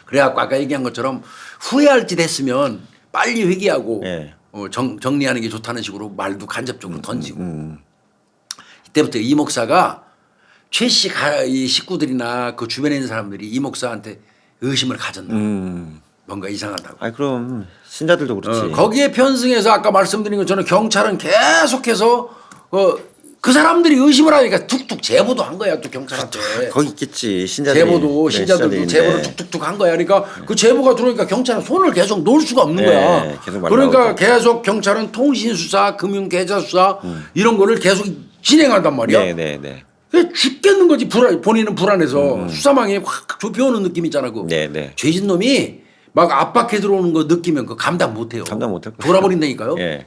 그래갖고 아까 얘기한 것처럼 후회할 짓 했으면 빨리 회개하고 정리하는 게 좋다는 식으로 말도 간접적으로 던지고 이때부터 이 목사가 최 씨 이 식구들이나 그 주변에 있는 사람들이 이 목사한테 의심을 가졌나. 뭔가 이상하다고. 그럼 신자들도 그렇지. 거기에 편승해서 아까 말씀드린 것처럼 경찰은 계속해서 그 사람들이 의심을 하니까 툭툭 제보도 한 거야 또 경찰한테. 거기 있겠지 신자들이. 제보도 네, 신자들도 신자들인데. 제보를 툭툭툭 한 거야. 그러니까 그 제보가 들어오니까 경찰은 손을 계속 놓을 수가 없는 거야. 네, 계속 그러니까 말라오죠. 계속 경찰은 통신 수사, 금융 계좌 수사 이런 거를 계속 진행한단 말이야. 네네네. 그게 죽겠는 거지. 본인은 불안해서 수사망에 확 좁혀오는 느낌 있잖아. 그 네네. 죄진 놈이 막 압박해 들어오는 거 느끼면 그 감당 못해요. 감당 못할 거예요. 돌아버린다니까요. 예.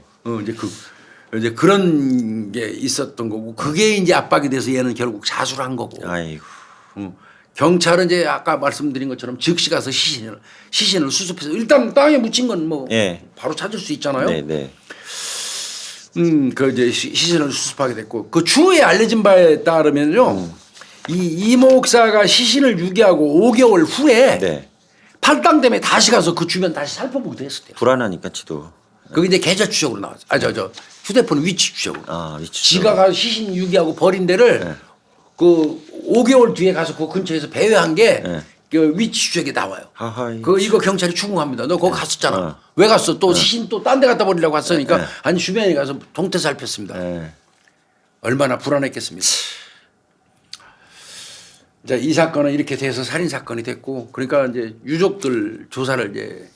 이제 그런 게 있었던 거고 그게 이제 압박이 돼서 얘는 결국 자수를 한 거고. 아이고. 경찰은 이제 아까 말씀드린 것처럼 즉시 가서 시신을 수습해서 일단 땅에 묻힌 건 뭐 예. 바로 찾을 수 있잖아요. 네네. 그 이제 시신을 수습하게 됐고 그 추후에 알려진 바에 따르면요, 이 목사가 시신을 유기하고 5개월 후에 네. 팔당 때문에 다시 가서 그 주변 다시 살펴보기도 했었대요. 불안하니까 지도. 그게 이제 계좌 추적으로 나왔죠. 저 휴대폰 위치 추적으로. 아 위치. 지가 가서 시신 유기하고 버린 데를 네. 그 5개월 뒤에 가서 그 근처에서 배회한 게 네. 그 위치 추적에 나와요. 하하이. 이거 경찰이 추궁합니다. 너 거기 갔었잖아. 어. 왜 갔어? 또 시신 또 딴 데 갖다 버리려고 갔으니까 네. 아니 주변에 가서 동태 살폈습니다. 예. 얼마나 불안했겠습니까? 자, 이 사건은 이렇게 돼서 살인 사건이 됐고 그러니까 이제 유족들 조사를 이제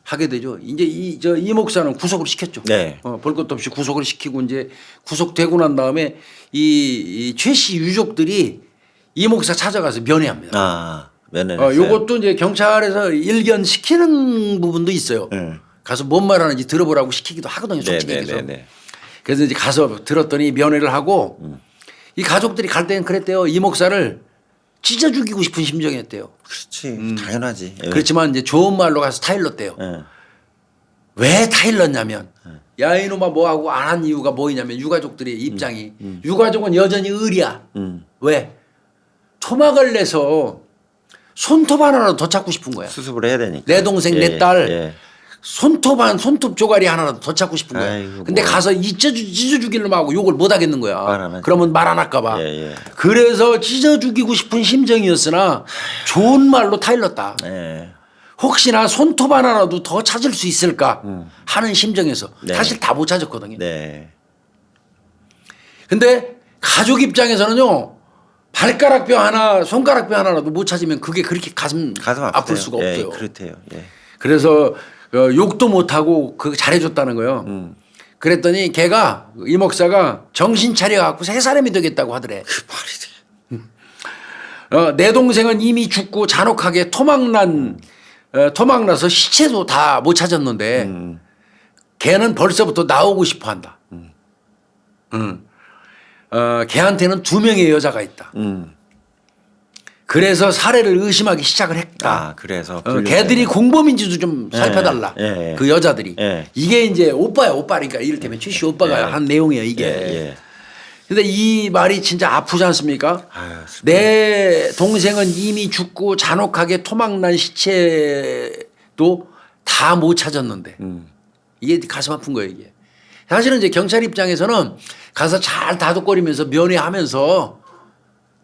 하게 되죠. 이제 이 목사는 구속을 시켰죠. 네. 볼 것도 없이 구속을 시키고 이제 구속되고 난 다음에 이 최 씨 유족들이 이 목사 찾아가서 면회합니다. 아 면회. 요것도 이제 경찰에서 일견시키는 부분도 있어요. 네. 가서 뭔 말하는지 들어보라고 시키기도 하거든요. 솔직히 얘기해서. 네네네. 그래서 이제 가서 들었더니 면회를 하고 이 가족들이 갈 때는 그랬대요. 이 목사를 찢어 죽이고 싶은 심정이었대요. 그렇지. 당연하지. 예. 그렇지만 이제 좋은 말로 가서 타일렀대요. 예. 왜 타일렀냐면 야 이놈아 뭐하고 안 한 이유가 뭐냐면 유가족들의 입장이 유가족은 여전히 의리야. 왜? 토막을 내서 손톱 하나라도 더 찾고 싶은 거야. 수습을 해야 되니까. 내 동생 예, 내 딸 예. 손톱 조가리 하나라도 더 찾고 싶은 거야. 아이고, 근데 뭐. 가서 찢어 죽일 놈하고 욕을 못 하겠는 말 안 거야. 하지. 그러면 말 안 할까 봐. 예, 예. 그래서 찢어 죽이고 싶은 심정이었으나 좋은 말로 타일렀다. 예. 혹시나 손톱 하나라도 더 찾을 수 있을까 하는 심정에서 네. 사실 다 못 찾았거든요. 네. 근데 가족 입장에서는요. 발가락뼈 하나 손가락뼈 하나라도 못 찾으면 그게 그렇게 가슴 가슴 아플 아프대요. 수가 예, 없어요. 그렇대요. 예. 그래서 욕도 못하고 그거 잘해줬다는 거예요. 그랬더니 걔가 이 목사가 정신 차려갖고 새 사람이 되겠다고 하더래. 그 말이 돼. 내 동생은 이미 죽고 잔혹하게 토막나서 시체도 다 못 찾았는데 걔는 벌써부터 나오고 싶어 한다. 걔한테는 2명의 여자가 있다. 그래서 살해를 의심하기 시작을 했다. 아 그래서 걔들이 공범인지도 좀 살펴달라. 예, 예. 그 여자들이. 예. 이게 이제 오빠야 오빠니까 이를테면 최씨 오빠가 예. 한 내용이에요 이게. 예. 근데 이 말이 진짜 아프지 않습니까? 아유, 내 동생은 이미 죽고 잔혹하게 토막난 시체도 다 못 찾았는데 이게 가슴 아픈 거예요 이게. 사실은 이제 경찰 입장에서는 가서 잘 다독거리면서 면회하면서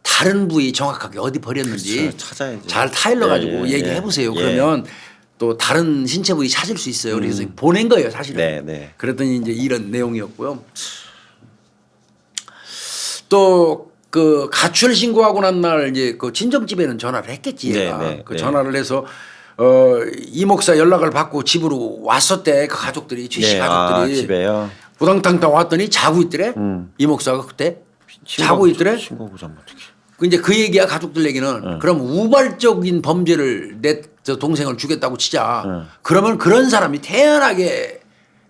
다른 부위 정확하게 어디 버렸는지 그렇죠. 찾아야죠. 잘 타일러 가지고 예, 예, 얘기해 보세요. 예. 그러면 또 다른 신체 부위 찾을 수 있어요. 그래서 보낸 거예요 사실은. 네, 네. 그랬더니 이제 이런 내용이었고요. 또 그 가출 신고하고 난 날 이제 그 친정집에는 전화를 했겠지 얘가. 네, 네, 그 네. 전화를 해서 이 목사 연락을 받고 집으로 왔었대 그 가족들이 최씨 네, 가족들이 집에요. 부당탕탕 왔더니 자고 있더래. 이 목사가 그때 자고 있더래. 신고 보자 어떻게? 그 이제 그 얘기야 가족들 얘기는 그럼 우발적인 범죄를 저 동생을 죽였다고 치자. 그러면 그런 사람이 태연하게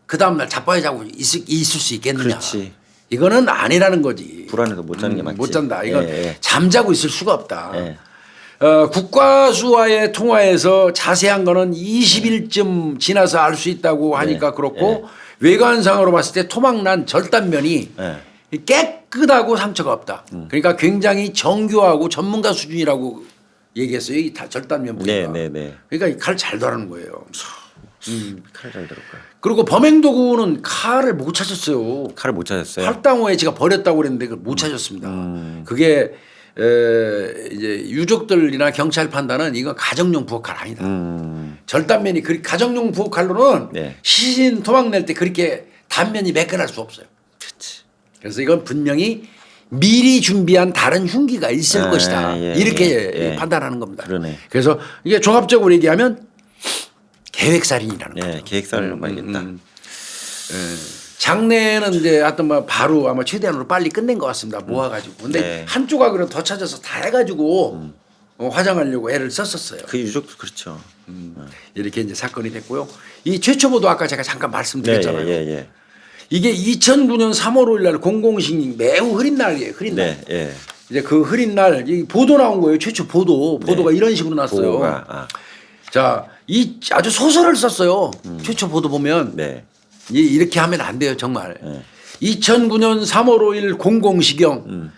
그 다음날 자빠져 자고 있을 수 있겠느냐. 그렇지. 이거는 아니라는 거지. 불안해서 못 자는 게 맞지. 못 잔다. 이건 예, 예. 잠자고 있을 수가 없다. 예. 국과수와의 통화에서 자세한 거는 20일쯤 지나서 알 수 있다고 하니까 네. 그렇고 외관상으로 봤을 때 토막난 절단면이 예. 깨끗하고 상처가 없다. 그러니까 굉장히 정교하고 전문가 수준이라고 얘기했어요. 이 다 절단면 보니까. 네, 네, 네. 그러니까 칼 잘 다루는 거예요. 칼 잘 들었고요. 그리고 범행 도구는 칼을 못 찾았어요. 칼을 못 찾았어요. 팔당호에 제가 버렸다고 그랬는데 그걸 못 찾았습니다. 그게 이제 유족들이나 경찰 판단은 이건 가정용 부엌칼 아니다. 절단면이 가정용 부엌칼로는 네. 시신 토막 낼 때 그렇게 단면이 매끈할 수 없어요. 그렇지. 그래서 이건 분명히 미리 준비한 다른 흉기가 있을 아, 것이다. 예, 이렇게 예. 판단하는 겁니다. 그러네. 그래서 이게 종합적으로 얘기하면 계획살인이라는 거죠. 예, 계획살인을 봐야겠다. 장례는 이제 하여튼 뭐 바로 아마 최대한으로 빨리 끝낸 것 같습니다. 모아가지고. 근데 네. 한쪽 악으로 더 찾아서 다 해가지고 화장하려고 애를 썼었어요. 그 유족도 그렇죠. 이렇게 이제 사건이 됐고요. 이 최초보도 아까 제가 잠깐 말씀드렸잖아요. 예. 이게 2009년 3월 5일 날 공공식 매우 흐린 날이에요. 흐린 날. 네, 예. 이제 그 흐린 날 이 보도 나온 거예요. 최초 보도가 이런 식으로 났어요. 보고가, 자, 이 아주 소설을 썼어요. 최초 보도 보면 네. 이렇게 하면 안 돼요, 정말. 네. 2009년 3월 5일 공공시경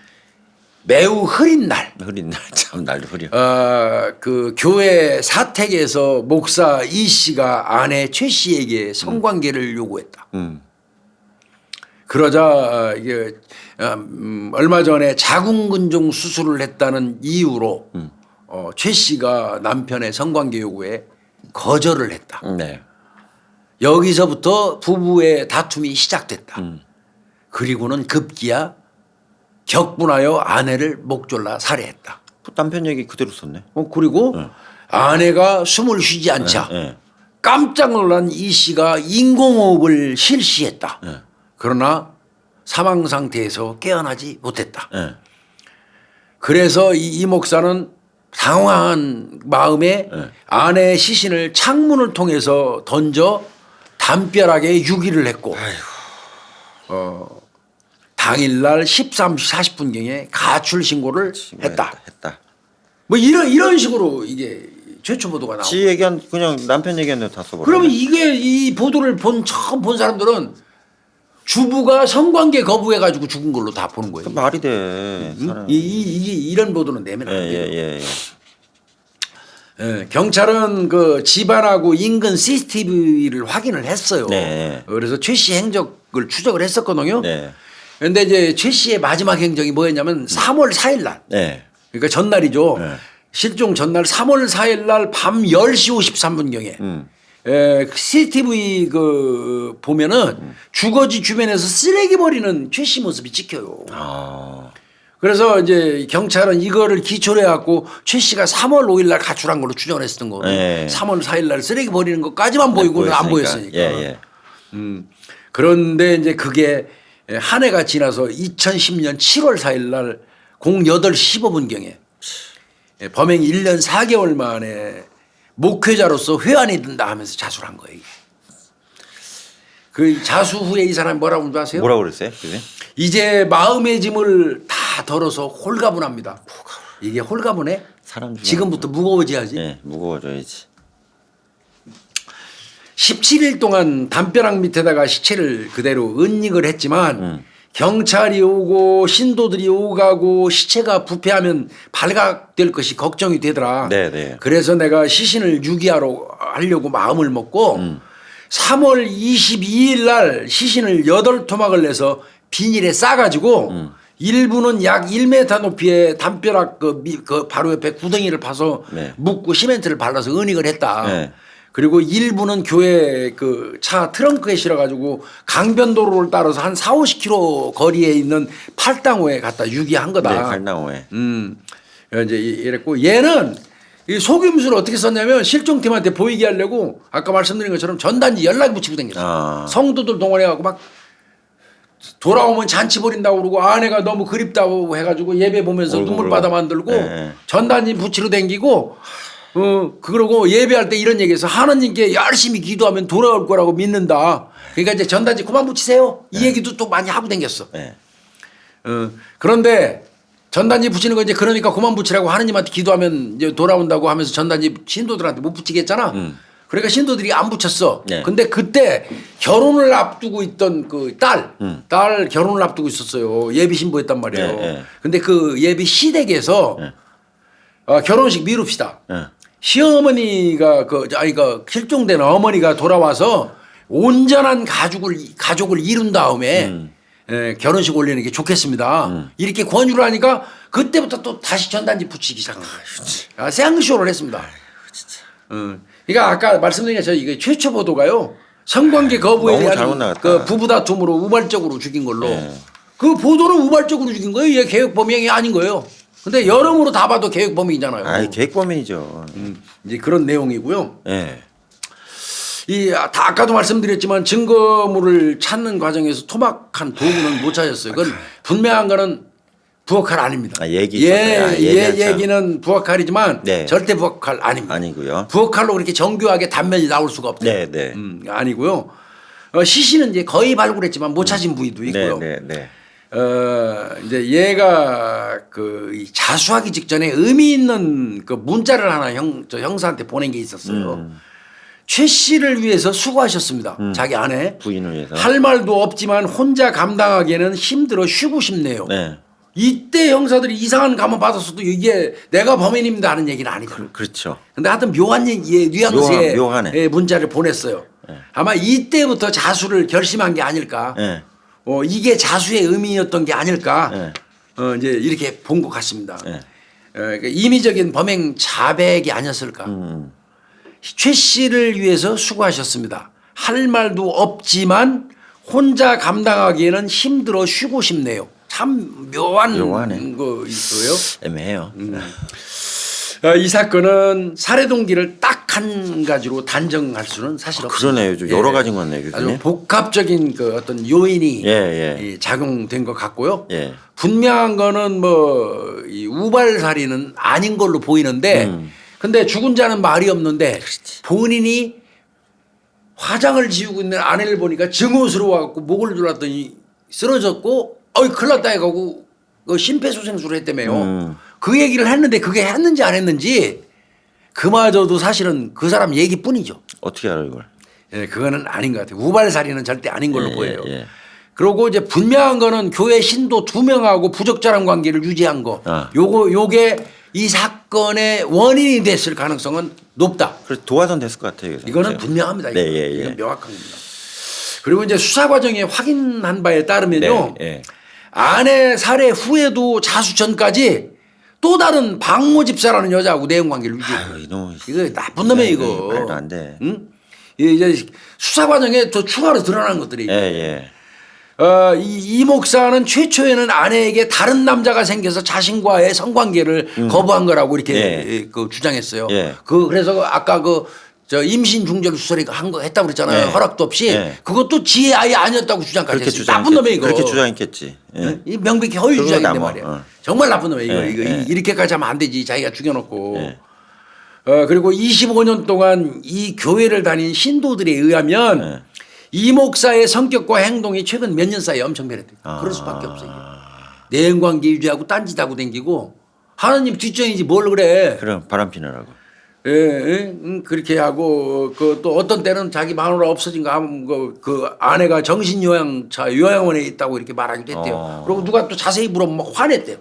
매우 흐린 날. 흐린 날 참 날도 흐려. 그 교회 사택에서 목사 이 씨가 아내 최 씨에게 성관계를 요구했다. 그러자 이게 얼마 전에 자궁근종 수술을 했다는 이유로 최 씨가 남편의 성관계 요구에 거절을 했다. 네. 여기서부터 부부의 다툼이 시작됐다. 그리고는 급기야 격분하여 아내를 목 졸라 살해했다. 남편 얘기 그대로 썼네. 그리고 아내가 숨을 쉬지 않자 네. 깜짝 놀란 이 씨가 인공호흡을 실시했다. 그러나 사망 상태에서 깨어나지 못했다. 네. 그래서 이 목사는 당황한 마음에 아내의 시신을 창문을 통해서 던져 담벼락에 유기를 했고 당일날 13시 40분경에 가출 신고를 했다. 뭐 이런 식으로 이게 최초 보도가 나오고. 지 얘기한 그냥 남편 얘기한 대로 다 써버려. 그러면 이게 이 보도를 처음 본 사람들은 주부가 성관계 거부해가지고 죽은 걸로 다 보는 거예요. 말이 돼. 이런 보도는 내면 안 돼요. 예. 예, 경찰은 그 집안하고 인근 CCTV를 확인을 했어요. 네. 그래서 최 씨 행적을 추적을 했었거든요. 네. 그런데 이제 최 씨의 마지막 행적이 뭐였냐면 3월 4일 날. 네. 그러니까 전날이죠. 네. 실종 전날 3월 4일 날 밤 10시 53분경에 CCTV 그 보면은 주거지 주변에서 쓰레기 버리는 최 씨 모습이 찍혀요. 그래서 이제 경찰은 이거를 기초로 해갖고 최 씨가 3월 5일 날 가출한 걸로 추정을 했었던 거고 네. 3월 4일 날 쓰레기 버리는 것까지만 보이고는 안 보였으니까. 예. 그런데 이제 그게 한 해가 지나서 2010년 7월 4일 날 08시 15분경에 범행 1년 4개월 만에 목회자로서 회안이 든다 하면서 자수를 한 거예요. 그 자수 후에 이 사람이 뭐라고 하는 줄 아세요? 뭐라고 그랬어요? 그게? 이제 마음의 짐을 다 덜어서 홀가분합니다. 이게 홀가분해? 사람 지금부터 무거워져야지. 네, 무거워져야지. 17일 동안 담벼락 밑에다가 시체를 그대로 은닉을 했지만 경찰이 오고 신도들이 오가고 시체가 부패하면 발각될 것이 걱정이 되더라. 네. 그래서 내가 시신을 유기하려고 마음을 먹고 3월 22일 날 시신을 8토막을 내서 비닐에 싸가지고 일부는 약 1m 높이의 담벼락 그 바로 옆에 구덩이를 파서 네. 묶고 시멘트를 발라서 은닉을 했다. 네. 그리고 일부는 교회 그 차 트렁크에 실어가지고 강변도로를 따라서 한 4, 50km 거리에 있는 팔당호에 갖다 유기한 거다. 네, 갈나오에. 이제 이랬고 얘는 이 속임수를 어떻게 썼냐면 실종팀한테 보이게 하려고 아까 말씀드린 것처럼 전단지 연락 붙이고 다녔어요. 성도들 동원해갖고 막 돌아오면 잔치 벌인다고 그러고 아내가 너무 그립다고 해가지고 예배 보면서 눈물바다 만들고 네. 전단지 붙이러 댕기고 그러고 예배할 때 이런 얘기해서 하나님께 열심히 기도하면 돌아올 거라고 믿는다. 그러니까 이제 전단지 그만 붙이세요. 이 얘기도 또 많이 하고 댕겼어. 네. 그런데 전단지 붙이는 거 이제 그러니까 그만 붙이라고 하나님한테 기도하면 이제 돌아온다고 하면서 전단지 신도들한테 못 붙이겠잖아. 그러니까 신도들이 안 붙였어. 네. 근데 그때 결혼을 앞두고 있던 그 딸 결혼을 앞두고 있었어요. 예비 신부했단 말이에요. 네. 근데 그 예비 시댁에서 결혼식 미룹시다. 시어머니가 그 실종된 어머니가 돌아와서 온전한 가족을 이룬 다음에 결혼식 올리는 게 좋겠습니다. 이렇게 권유를 하니까 그때부터 또 다시 전단지 붙이기 시작한 거예요. 생쇼를 했습니다. 그러니까 아까 말씀드린 것처럼 이게 최초 보도가요. 성관계 거부에 너무 잘못 대한 나갔다. 그 부부 다툼으로 우발적으로 죽인 걸로 그 보도는 우발적으로 죽인 거예요. 얘 계획 범행이 아닌 거예요. 근데 여러모로 다 봐도 계획 범행이잖아요. 아, 계획범인이죠. 이제 그런 내용이고요. 예. 아까도 말씀드렸지만 증거물을 찾는 과정에서 토막한 도구는 못 찾았어요. 그건 분명한 거는 부엌칼 아닙니다. 아, 얘기했었어요. 얘기는 부엌칼이지만 네. 절대 부엌칼 아닙니다. 아니고요. 부엌칼로 그렇게 정교하게 단면이 나올 수가 없대요. 네, 네. 아니고요. 시신은 이제 거의 발굴했지만 못 찾은 부위도 있고요. 네, 네, 네. 이제 얘가 이 자수하기 직전에 의미 있는 그 문자를 하나 저 형사한테 보낸 게 있었어요. 최 씨를 위해서 수고하셨습니다. 자기 아내. 부인을 위해서. 할 말도 없지만 혼자 감당하기에는 힘들어 쉬고 싶네요. 네. 이때 형사들이 이상한 감을 받았어도 이게 내가 범인입니다 하는 얘기는 아니거든요. 그렇죠. 근데 하여튼 묘한 뉘앙스의 묘하네. 문자를 보냈어요. 아마 이때부터 자수를 결심한 게 아닐까. 네. 이게 자수의 의미였던 게 아닐까. 네. 이제 이렇게 본 것 같습니다. 네. 그러니까 임의적인 범행 자백이 아니었을까. 최 씨를 위해서 수고하셨습니다. 할 말도 없지만 혼자 감당하기에는 힘들어 쉬고 싶네요. 참 묘하네. 거 있어요. 애매해요. 이 사건은 살해 동기를 딱 한 가지로 단정할 수는 사실 없습니다. 그러네요. 좀 여러 가지인 것 같네요, 교수님. 아주 복합적인 어떤 요인이 예. 작용된 것 같고요. 예. 분명한 거는 이 우발 살인은 아닌 걸로 보이는데, 근데 죽은 자는 말이 없는데 본인이 화장을 지우고 있는 아내를 보니까 증오스러워갖고 목을 졸랐더니 쓰러졌고, 큰일 났다 해가고 심폐소생술을 했다며요. 그 얘기를 했는데 그게 했는지 안 했는지 그마저도 사실은 그 사람 얘기뿐이죠. 어떻게 알아요, 이걸? 예, 그거는 아닌 것 같아요. 우발살인은 절대 아닌 걸로 보여요. 예. 그리고 이제 분명한 거는 교회 신도 2명하고 부적절한 관계를 유지한 거. 요게 이 사건의 원인이 됐을 가능성은 높다. 그래서 도화선 됐을 것 같아요. 이거는 분명합니다. 네, 이건 명확한 겁니다. 그리고 이제 수사 과정에 확인한 바에 따르면요. 네. 아내 살해 후에도 자수 전까지 또 다른 박모 집사라는 여자하고 내용 관계를 유지했어요. 이놈. 이거 나쁜 놈이에요, 이거. 말도 안 돼. 응? 이제 수사 과정에 더 추가로 드러난 것들이. 예. 이 목사는 최초에는 아내에게 다른 남자가 생겨서 자신과의 성관계를 거부한 거라고 이렇게 주장했어요. 예. 그래서 아까 저 임신 중절 수술이 했다고 그랬잖아요. 예. 허락도 없이. 예. 그것도 지의 아이 아니었다고 주장까지 그렇게 했어요. 나쁜 놈이에요, 이거. 그렇게 주장했겠지. 예. 이 명백히 허위 그거 주장인데 남아. 말이야. 정말 나쁜 놈이에요. 이거 예. 이렇게까지 하면 안 되지. 자기가 죽여놓고. 예. 그리고 25년 동안 이 교회를 다닌 신도들에 의하면 이 목사의 성격과 행동이 최근 몇 년 사이에 엄청 변했대요. 그럴 수밖에 없어요. 내연관계 유지하고 딴짓하고 댕기고 하나님 뒷전이지 뭘 그래. 그럼 바람 피느라고. 그렇게 하고 또 어떤 때는 자기 마누라 없어진 거 하면 그 아내가 요양원에 있다고 이렇게 말하기도 했대요. 그리고 누가 또 자세히 물어보면 막 화냈대요.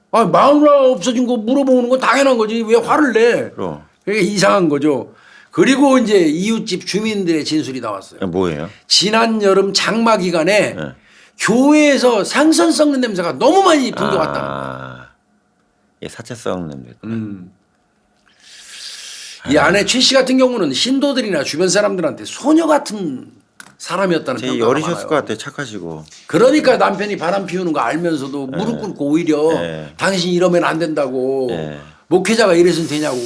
마누라 없어진 거 물어보는 건 당연한 거지 왜 화를 내? 그럼. 그게 이상한 거죠. 그리고 이제 이웃집 주민들의 진술이 나왔어요. 뭐예요? 지난 여름 장마 기간에 교회에서 생선 썩는 냄새가 너무 많이 풍겨왔다는 거예요. 예, 사체성 냄새. 이 아내 최 씨 같은 경우는 신도들이나 주변 사람들한테 소녀 같은 사람이었다는 되게 평가가 어리셨을 많아요. 것 같아요. 착하시고. 그러니까 남편이 바람 피우는 거 알면서도 무릎 꿇고 오히려 당신 이러면 안 된다고 목회자가 이래서는 되냐고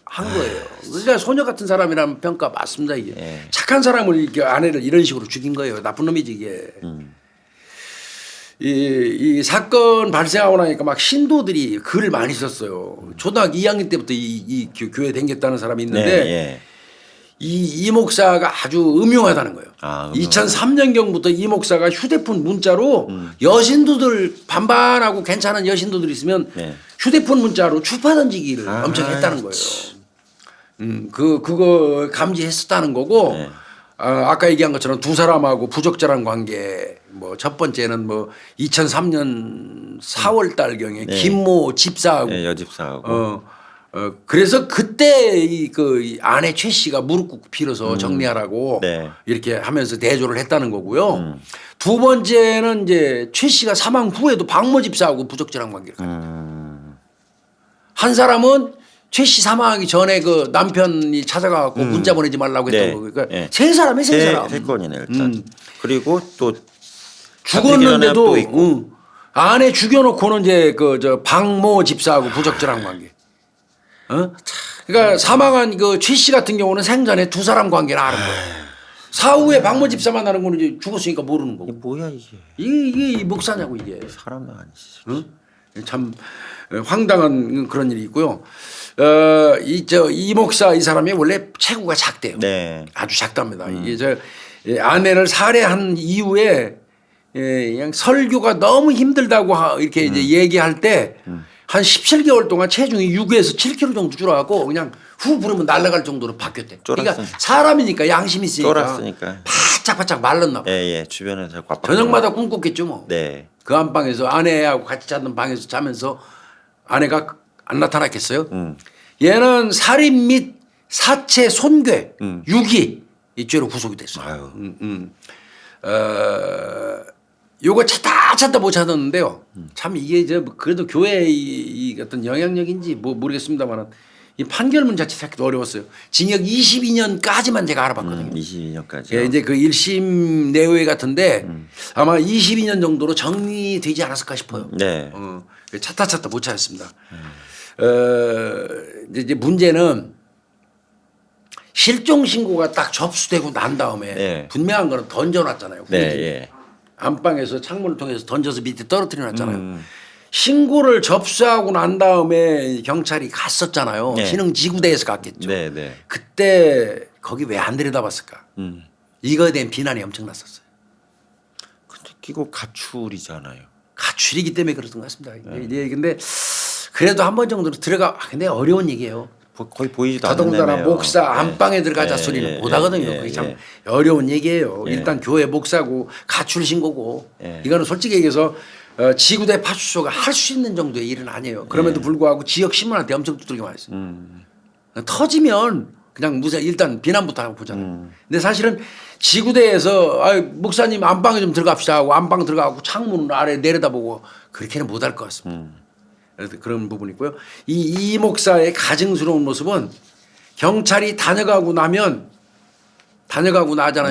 한 거예요. 그러니까 소녀 같은 사람이라는 평가 맞습니다 이게. 착한 사람을 이렇게 아내를 이런 식으로 죽인 거예요. 나쁜 놈이지 이게. 이 사건 발생하고 나니까 막 신도들이 글을 많이 썼어요. 초등학교 2학년 때부터 이 교회 댕겼다는 사람이 있는데 이 목사가 아주 음흉하다는 거예요. 2003년경부터 이 목사가 휴대폰 문자로 여신도들 반반하고 괜찮은 여신도들 있으면 휴대폰 문자로 추파 던지기를 엄청 했다는 거예요. 그거 감지했었다는 거고 아까 얘기한 것처럼 두 사람하고 부적절한 관계 첫 번째는 2003년 4월 달경에 김모 집사하고 여집사하고 그래서 그때 이 아내 최 씨가 무릎 꿇고 빌어서 정리하라고 이렇게 하면서 대조를 했다는 거고요. 두 번째는 이제 최 씨가 사망 후에도 박모 집사하고 부적절한 관계를 가졌다. 한 사람은 최 씨 사망하기 전에 그 남편이 찾아가고 문자 보내지 말라고 했던 거. 그러니까 세 사람이 세 사람. 세 건이네 일단. 그리고 또 죽었는데도 또 있고. 아내 죽여놓고는 이제 그 저 박모 집사하고 부적절한 관계. 그러니까 사망한 그 최 씨 같은 경우는 생전에 두 사람 관계를 아는 거예요. 사후에 박모 집사 만나는 거는 이제 죽었으니까 모르는 거고. 이게 뭐야 이게? 이게 목사냐고 이게. 사람도 아니지. 응? 참 황당한 그런 일이 있고요. 이 목사 이 사람이 원래 체구가 작대요. 네. 아주 작답니다. 이게 아내를 살해한 이후에 그냥 설교가 너무 힘들다고 이렇게 이제 얘기할 때 한 17개월 동안 체중이 6에서 7kg 정도 줄어가고 그냥 후 부르면 날아갈 정도로 바뀌었대. 그러니까 사람이니까 양심이 있으니까 쫄았으니까. 바짝바짝 말랐나 봐. 예. 주변에서 꽉. 저녁마다 꿈꿨겠죠 뭐. 네. 그 안방에서 아내하고 같이 자는 방에서 자면서 아내가 안 나타났겠어요? 얘는 살인 및 사체 손괴, 유기 이 죄로 구속이 됐어요. 요거 찾다 못 찾았는데요. 참 이게 그래도 교회의 이 어떤 영향력인지 뭐 모르겠습니다만 이 판결문 자체 찾기도 어려웠어요. 징역 22년까지만 제가 알아봤거든요. 22년까지. 예, 이제 그 1심 내외 같은데 아마 22년 정도로 정리되지 않았을까 싶어요. 네. 찾다 못 찾았습니다. 이제 문제는 실종 신고가 딱 접수되고 난 다음에 네. 분명한 거는 던져놨잖아요. 네. 예. 안방에서 창문을 통해서 던져서 밑에 떨어뜨려 놨잖아요. 신고를 접수하고 난 다음에 경찰이 갔었잖아요. 네. 신흥지구대에서 갔겠죠. 네. 그때 거기 왜 안 들여다봤을까? 이거에 대한 비난이 엄청났었어요. 근데 이거 가출이잖아요. 가출이기 때문에 그랬던 것 같습니다. 이제 근데 그래도 한 번 정도로 들어가. 근데 어려운 얘기예요. 거의 보이지도 않는 더더군다나 데네요. 목사 안방에 들어가자 네, 소리는 예, 못 하거든요. 예, 그게 참 예. 어려운 얘기예요. 예. 일단 교회 목사고 가출 신고고 예. 이거는 솔직히 얘기해서 지구대 파출소가 할 수 있는 정도의 일은 아니에요. 그럼에도 불구하고 지역 신문한테 엄청 두들겨 맞았어요. 터지면 그냥 무사 일단 비난부터 하고 보잖아요. 근데 사실은 지구대에서 목사님 안방에 좀 들어갑시다 하고 안방 들어가고 창문 아래 내려다보고 그렇게는 못 할 것 같습니다. 그래서 그런 부분이 있고요. 이 목사의 가증스러운 모습은 경찰이 다녀가고 나잖아요.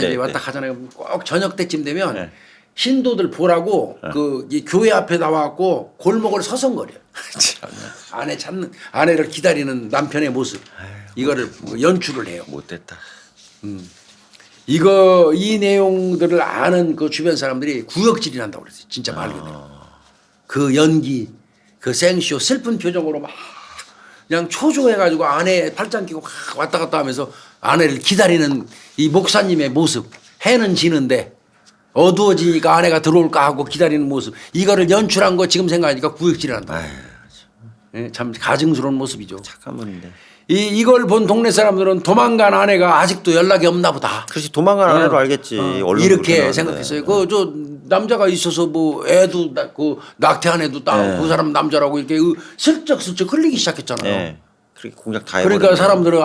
네, 이제 왔다 가잖아요. 꼭 저녁 때쯤 되면 네. 신도들 보라고 이 교회 앞에 나와갖고 골목을 서성거려요. 아내를 기다리는 남편의 모습. 이거를 연출을 해요. 못됐다. 이 내용들을 아는 그 주변 사람들이 구역질이 난다고 그랬어요. 진짜 말 그대로. 그 연기, 그 생쇼, 슬픈 표정으로 막 그냥 초조해가지고 아내 팔짱 끼고 막 왔다 갔다 하면서 아내를 기다리는 이 목사님의 모습. 해는 지는데 어두워지니까 아내가 들어올까 하고 기다리는 모습. 이거를 연출한 거 지금 생각하니까 구역질이 난다. 예, 참 가증스러운 모습이죠. 착한 분인데. 이걸 본 동네 사람들은 도망간 아내가 아직도 연락이 없나 보다. 그렇지 도망간 아내로 알겠지. 언론 이렇게 그렇게 생각했어요. 저 남자가 있어서 뭐 애도 그 낙태한 애도 따고 그 사람 남자라고 이렇게 슬쩍 흘리기 시작했잖아요. 네. 그렇게 공작 다 해버렸네. 그러니까 사람들은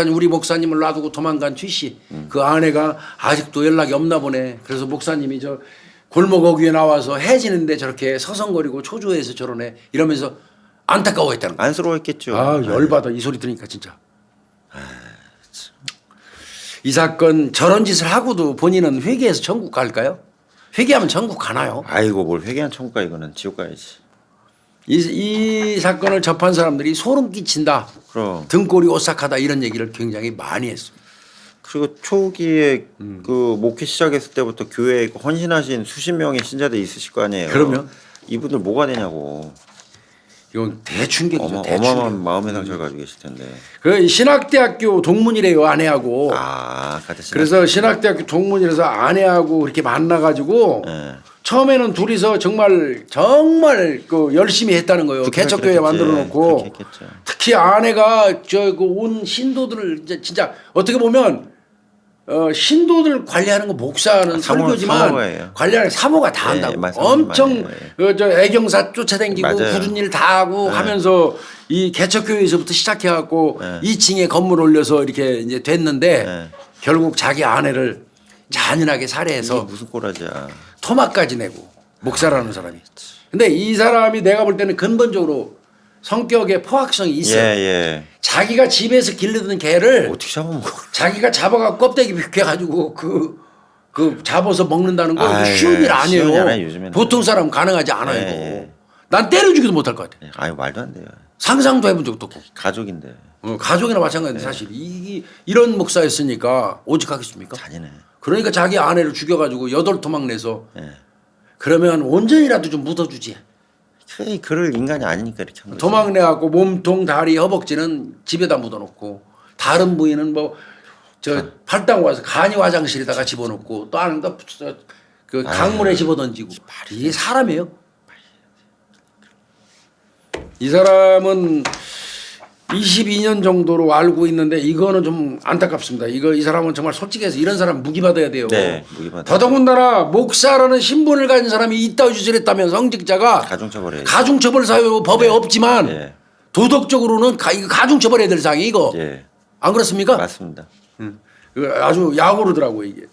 우리 목사님을 놔두고 도망간 최 씨 그 아내가 아직도 연락이 없나 보네. 그래서 목사님이 저 골목 어귀에 나와서 해지는데 저렇게 서성거리고 초조해서 저러네 이러면서 안타까워했다는 거예요. 안쓰러워했겠죠. 열받아 이 소리 들으니까 진짜. 이 사건 저런 짓을 하고도 본인은 회개해서 천국 갈까요? 회개하면 천국 가나요? 아이고 뭘 회개한 천국 가 이거는 지옥 가야지. 이 사건을 접한 사람들이 소름 끼친다. 그럼. 등골이 오싹하다 이런 얘기를 굉장히 많이 했습니다. 그리고 초기에 그 목회 시작했을 때부터 교회에 헌신하신 수십 명의 신자들이 있으실 거 아니에요. 그러면? 이분들 뭐가 되냐고. 이건 대충격이죠. 어마어마한 대충격. 마음의 상처를 가지고 계실 텐데. 그 신학대학교 동문이래요 아내하고. 그래서 신학대학교 동문이라서 아내하고 그렇게 만나가지고 네. 처음에는 둘이서 정말 그 열심히 했다는 거예요. 개척교회 만들어 놓고 특히 아내가 그 온 신도들을 이제 진짜 어떻게 보면 신도들 관리하는 거 목사는 설교지만 사모예요. 관리하는 사모가 다 네, 한다고. 맞아요. 엄청 맞아요. 저 애경사 쫓아다니고 맞아요. 굳은 일 다 하고 하면서 이 개척교회에서부터 시작해갖고 2층에 건물 올려서 이렇게 이제 됐는데 결국 자기 아내를 잔인하게 살해해서 무슨 꼬라지야. 토막까지 내고 목사라는 사람이. 근데 이 사람이 내가 볼 때는 근본적으로 성격에 포악성이 있어요. 예. 자기가 집에서 길르던 개를 어떻게 잡아먹어? 자기가 잡아가 껍데기 벗겨가지고 그 그 잡아서 먹는다는 거 아, 쉬운 일 예, 아니에요. 쉬운 일 아니에요, 요즘에는. 보통 사람 가능하지 않아요. 예, 이거. 예. 난 때려주기도 못할 것 같아. 아유 말도 안 돼요. 상상도 해본 적도 없고. 가족인데 가족이나 마찬가지인데 사실 이런 목사였으니까 오직 하겠습니까? 잔인해. 그러니까 자기 아내를 죽여가지고 8토막 내서 예. 그러면 온전이라도 좀 묻어주지. 그럴 인간이 아니니까 이렇게 한 거지. 토막 내갖고 몸통, 다리, 허벅지는 집에다 묻어놓고 다른 부위는 뭐 저 팔당 와서 간이 화장실에다가 집어넣고 또 하는 거그 강물에 집어던지고 이게 사람이에요. 이 사람은 22년 정도로 알고 있는데 이거는 좀 안타깝습니다. 이 사람은 정말 솔직해서 이런 사람 무기받아야 돼요. 네, 무기받아야 더더군다나 목사라는 신분을 가진 사람이 이따위 짓을 했다면 성직자가 가중처벌해야지. 가중처벌 사유 법에 없지만 예. 도덕적으로는 이거 가중처벌해야 될 사항이 이거 예. 안 그렇습니까? 맞습니다. 이거 아주 약오르더라고 이게.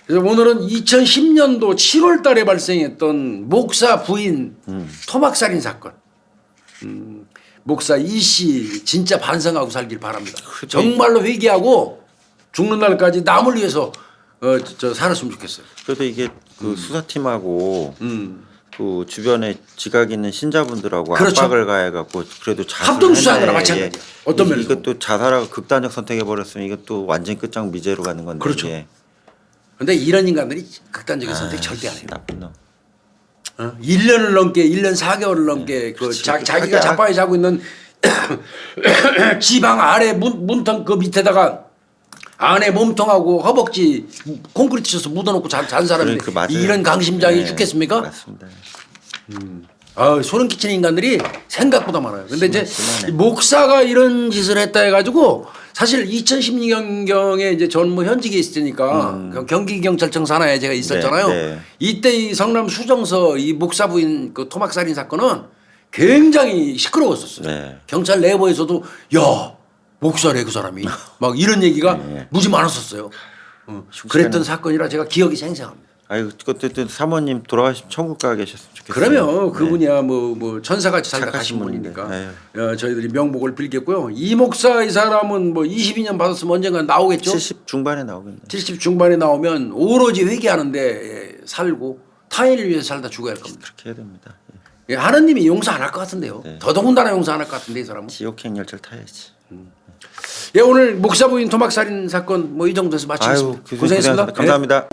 그래서 오늘은 2010년도 7월 달에 발생했던 목사 부인 토막살인 사건. 목사 이 씨 진짜 반성하고 살길 바랍니다. 정말로 회개하고 죽는 날까지 남을 위해서 저 살았으면 좋겠어요. 그래도 이게 그 수사팀하고 그 주변에 지각 있는 신자분들하고 그렇죠. 압박을 가해갖고 그래도 합동 수사한 거랑 자살했네. 마찬가지야. 어떤 면에서. 이것도 자살하고 극단적 선택해 버렸으면 이것도 완전 끝장 미제로 가는 건데. 그렇죠. 이게. 근데 이런 인간들이 극단적인 선택 절대 안 해요. 나쁜 놈. 1년을 넘게 1년 4개월을 넘게 그 자기가 자빠에 자고 있는 지방 아래 문통 그 밑에다가 안에 몸통하고 허벅지 콘크리트 쳐서 묻어놓고 잔 사람들 그 맞아요. 이런 강심장이 네, 죽겠습니까? 맞습니다. 소름 끼치는 인간들이 생각보다 많아요. 근데 이제 심하네. 목사가 이런 짓을 했다 해가지고 사실 2012년경에 이제 전 뭐 현직에 있으니까 경기경찰청 산하에 제가 있었잖아요. 네, 네. 이때 이 성남 수정서 이 목사 부인 그 토막살인 사건은 굉장히 시끄러웠었어요. 네. 경찰 내부에서도 야 목사래 그 사람이 막 이런 얘기가 네. 무지 많았었어요. 그랬던 사건이라 제가 기억이 생생합니다. 아유 그것도 사모님 돌아가시면 천국 가 계셨으면 좋겠어요. 그러면 그분이야 뭐 천사같이 살다 착하신 가신 분인데. 분이니까 저희들이 명복을 빌겠고요. 이 목사 이 사람은 뭐 22년 받았으면 언젠가 나오겠죠. 70 중반에 나오겠네. 70 중반에 나오면 오로지 회개하는데 살고 타인을 위해서 살다 죽어야 할 겁니다. 그렇게 해야 됩니다. 예, 하느님이 용서 안 할 것 같은데요. 네. 더더군다나 용서 안 할 것 같은데 이 사람은. 지옥행 열차를 타야지. 예, 오늘 목사 부인 토막살인 사건 뭐 이 정도에서 마치겠습니다. 아유, 고생했습니다. 감사합니다.